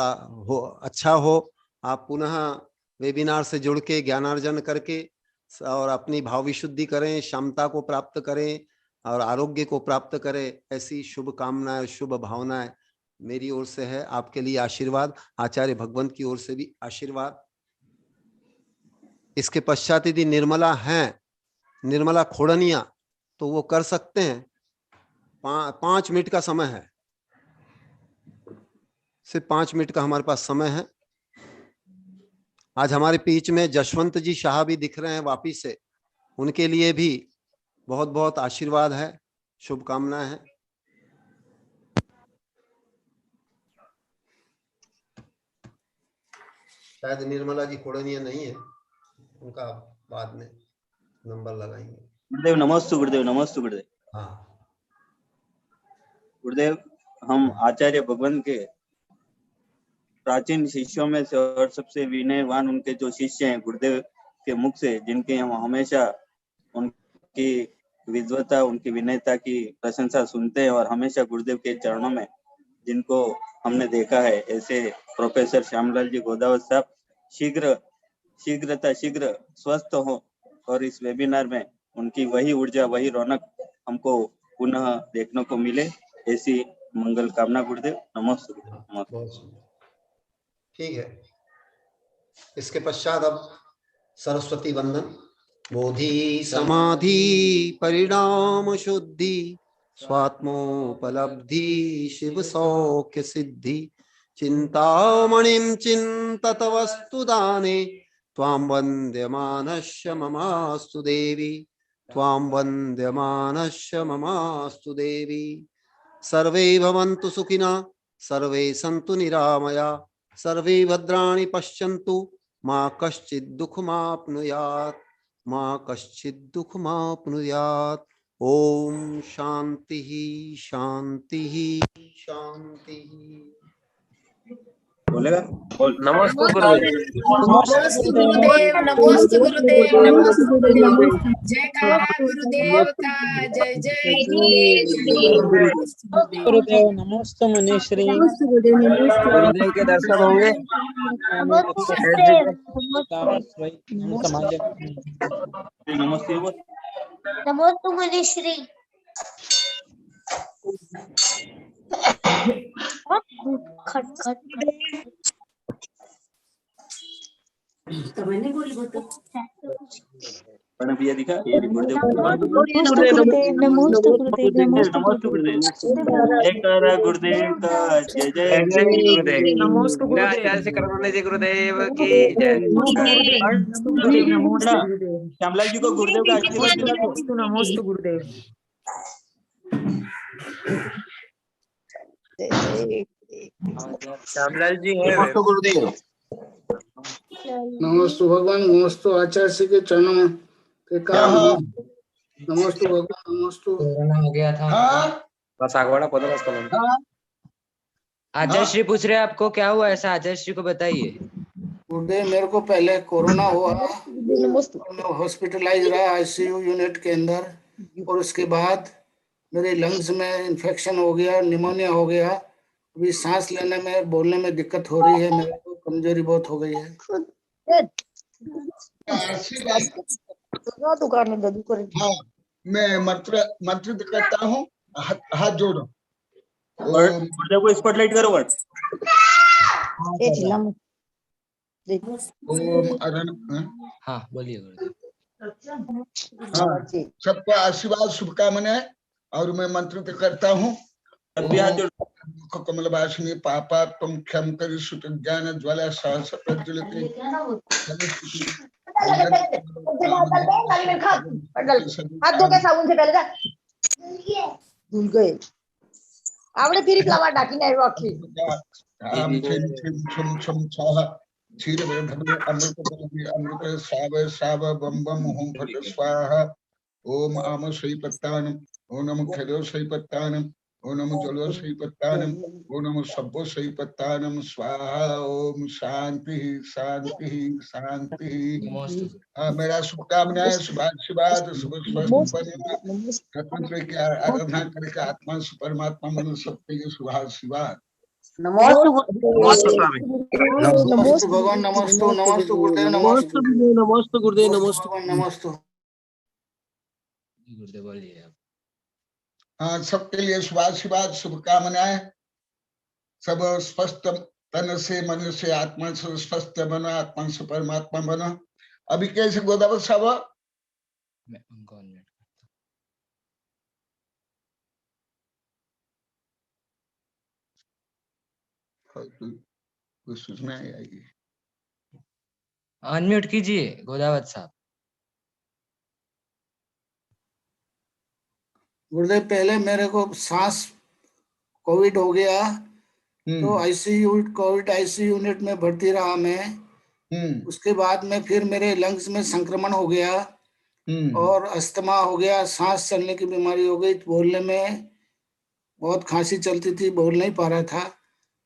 हो अच्छा हो, आप पुनः वेबिनार से जुड़ के ज्ञानार्जन करके और अपनी भाव विशुद्धि करें, क्षमता को प्राप्त करें और आरोग्य को प्राप्त करें, ऐसी शुभ कामनाएं, शुभ भावनाएं मेरी ओर से है। आपके लिए आशीर्वाद, आचार्य भगवंत की ओर से भी आशीर्वाद। इसके पश्चात यदि निर्मला हैं, निर्मला खोड़निया, तो वो कर सकते हैं। 5 मिनट का समय है, सिर्फ 5 मिनट का हमारे पास समय है। आज हमारे बीच में जशवंत जी शाह भी दिख रहे हैं वापिस से, उनके लिए भी बहुत बहुत आशीर्वाद है, शुभकामनाएं हैं। शायद निर्मला जी खोड़निया नहीं है, उनका बाद में नंबर लगाएंगे। गुरुदेव नमोस्तु, गुरुदेव नमोस्तु गुरुदेव। हाँ गुरुदेव, हम आचार्य भगवान के प्राचीन शिष्यों में से और सबसे विनयवान उनके जो शिष्य हैं गुरुदेव के मुख से, जिनके हम हमेशा उनकी विद्वता, उनकी विनयता की प्रशंसा सुनते हैं और हमेशा गुरुदेव के चरणों में जिनको हमने देखा है, ऐसे प्रोफेसर श्यामलाल जी गोदावत साहब शीघ्र स्वस्थ हो और इस वेबिनार में उनकी वही ऊर्जा, वही रौनक हमको पुनः देखने को मिले, ऐसी मंगल कामना गुरुदेव। नमस्ते। ठीक है। इसके पश्चात अब सरस्वती वंदन। बोधि समाधि परिणाम शुद्धि स्वात्मोपलब्धि शिव सौख्य सिद्धि चिंतामणिं चिंतत वस्तु दाने त्वां वन्द्यमानस्य ममास्तु देवी, त्वां वन्द्यमानस्य ममास्तु देवी। सर्वे भवन्तु सुखिनः, सर्वे सन्तु निरामया, सर्वे भद्राणि पश्यन्तु माँ कश्चित् दुःखमाप्नुयात्, माँ कश्चित् दुःखमाप्नुयात्। ओम शांति शांति शांति। बोलेगा? नमस्ते गुरुदेव। नमोस्तु गुरुदेव, नमोस्तु गुरुदेव, नमोस्तु गुरुदेव। जयकारा गुरुदेव का, जय जय गुरुदेव, नमोस्तु गुरुदेव। गुरुदेव नमोस्तु मुनिश्री। गुरुदेव के दर्शन होंगे। नमस्ते बोल। नमोस्तु मुनिश्री। खट खट भैया दिखा ये गुरुदेव। नमोस्तु गुरुदेव। नमस्ते गुरुदेव। जयकारा गुरुदेव का, जय जय गुरुदेव। नमस्ते गुरुदेव। से करुणा जी गुरुदेव की जय। श्यामलाल जी को गुरुदेव का आशीर्वाद दिला दो। नमोस्तु गुरुदेव। श्यामलाल जी है नमस्ते गुरुदेव। नमोस्तु भगवान, नमोस्तु आचार्य श्री के चरणों में प्रणाम। नमोस्तु भगवान, नमोस्तु। कोरोना हो गया था। बस आगवाड़ा पदवास कॉलोनी। आचार्य श्री पूछ रहे हैं आपको क्या हुआ ऐसा, आचार्य श्री को बताइए। गुरुदेव मेरे को पहले कोरोना हुआ और मैं हॉस्पिटलाइज रहा आईसीयू यूनिट के अंदर, और उसके बाद मेरे लंग्स में इन्फेक्शन हो गया, निमोनिया हो गया। अभी सांस लेने में, बोलने में दिक्कत हो रही है, मेरे को कमजोरी बहुत हो गई है। हाँ, मैं मंत्र करता हूँ, हाथ जोड़ो। गुरुदेव को स्पॉटलाइट करो वर्ड। ओम अरण। हाँ बोलिए गुरुदेव। हाँ, सबको आशीर्वाद शुभकामनाएं। और मैं मंत्र करता हूँ। कमलवासिनी पापा तुम क्षम कर सुत ज्ञान ज्वाला सहस प्रज्वलित हाथ धो के साबुन से पहले जा धुल गए आवड़े फिर फ्लावर डाकी नहीं रखी आम छिम छिम छुम छुम छाह क्षीर वेधम अमृत बलि अमृत साव साव बम बम हुम फट स्वाहा। ओम आम सई पत्तानम, ओम नमो खेलो सई पत्तानम, ओम नमो जलो सई पत्तानम, ओम नमो सब्बो सई पत्तानम स्वाहा। ओम शांति शांति शांति। मेरा शुभकामनाएं, शुभाशीर्वाद, शुभ स्वस्थ की आराधना करके आत्मा से परमात्मा मन सबके लिए शुभाशीर्वाद। नमोस्तु भगवान, नमोस्तु, नमोस्तु गुरुदेव, नमोस्तु नमोस्तु गुरुदेव, नमोस्तु नमोस्तु। गुरुदेव बोलिए आप। हाँ, सबके लिए शुभाशीर्वाद, शुभकामनाएं। सब स्वस्थ तन से, मन से, आत्मा से स्वस्थ बना, आत्मा से परमात्मा बना। अभी कैसे गोदावरी साहब? मैं उनको अनम्यूट कुछ सूचना आएगी। अनम्यूट कीजिए गोदावत साहब। गुरुदेव पहले मेरे को सांस कोविड हो गया, तो आईसीयू कोविड आईसीयू यूनिट में भर्ती रहा मैं। उसके बाद में फिर मेरे लंग्स में संक्रमण हो गया और अस्थमा हो गया, सांस चलने की बीमारी हो गई, बोलने में बहुत खांसी चलती थी, बोल नहीं पा रहा था।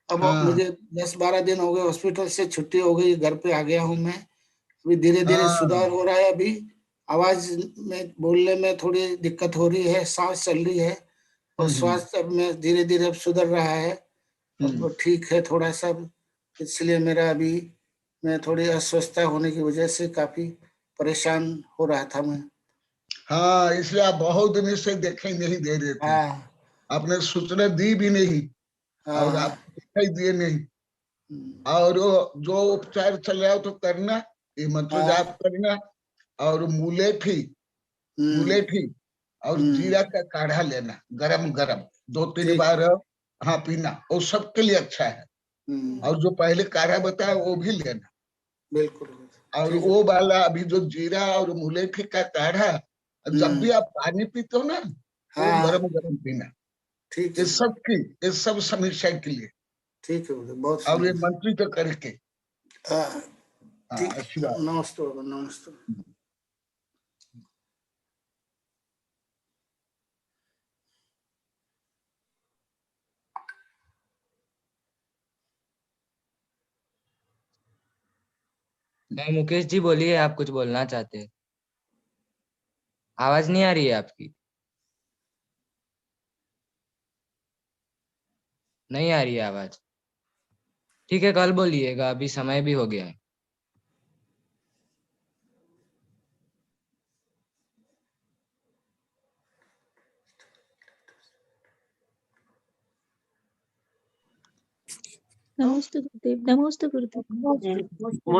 अब मुझे 10-12 दिन हो गए, हॉस्पिटल से छुट्टी हो गई, घर पे आ गया हूँ मैं। अभी धीरे धीरे सुधार हो रहा है। अभी आवाज में, बोलने में थोड़ी दिक्कत हो रही है, सांस चल रही है, और स्वास्थ्य अब में धीरे धीरे अब सुधर रहा है, अब ठीक है थोड़ा सा। इसलिए मेरा अभी मैं थोड़ी अस्वस्थता होने की वजह से काफी परेशान हो रहा था मैं। हाँ, इसलिए आप बहुत दिन से दिखाई नहीं दे रहे थे। आपने सूचना दी भी नहीं और आप दिखाई दिए नहीं। और जो उपचार चल रहा है तो करना, ये मंत्र जाप करना, और मुलेठी और जीरा का काढ़ा लेना, गरम गरम 2-3 बार हाँ पीना, वो सबके लिए अच्छा है। और जो पहले काढ़ा बताया वो भी लेना बिल्कुल। और वो वाला अभी जो जीरा और मुलेठी का काढ़ा, जब भी आप पानी पीते हो ना, वो गरम गरम पीना। ठीक है, इस सब समस्या के लिए ठीक है, बहुत। और ये मंत्री तो करके आशीर्वाद। नमस्ते बाबा, नमस्ते। मुकेश जी बोलिए, आप कुछ बोलना चाहते हैं? आवाज नहीं आ रही है आपकी? नहीं आ रही है आवाज? ठीक है, कल बोलिएगा, अभी समय भी हो गया है। नमस्ते गुरुदेव, नमस्ते गुरुदेव।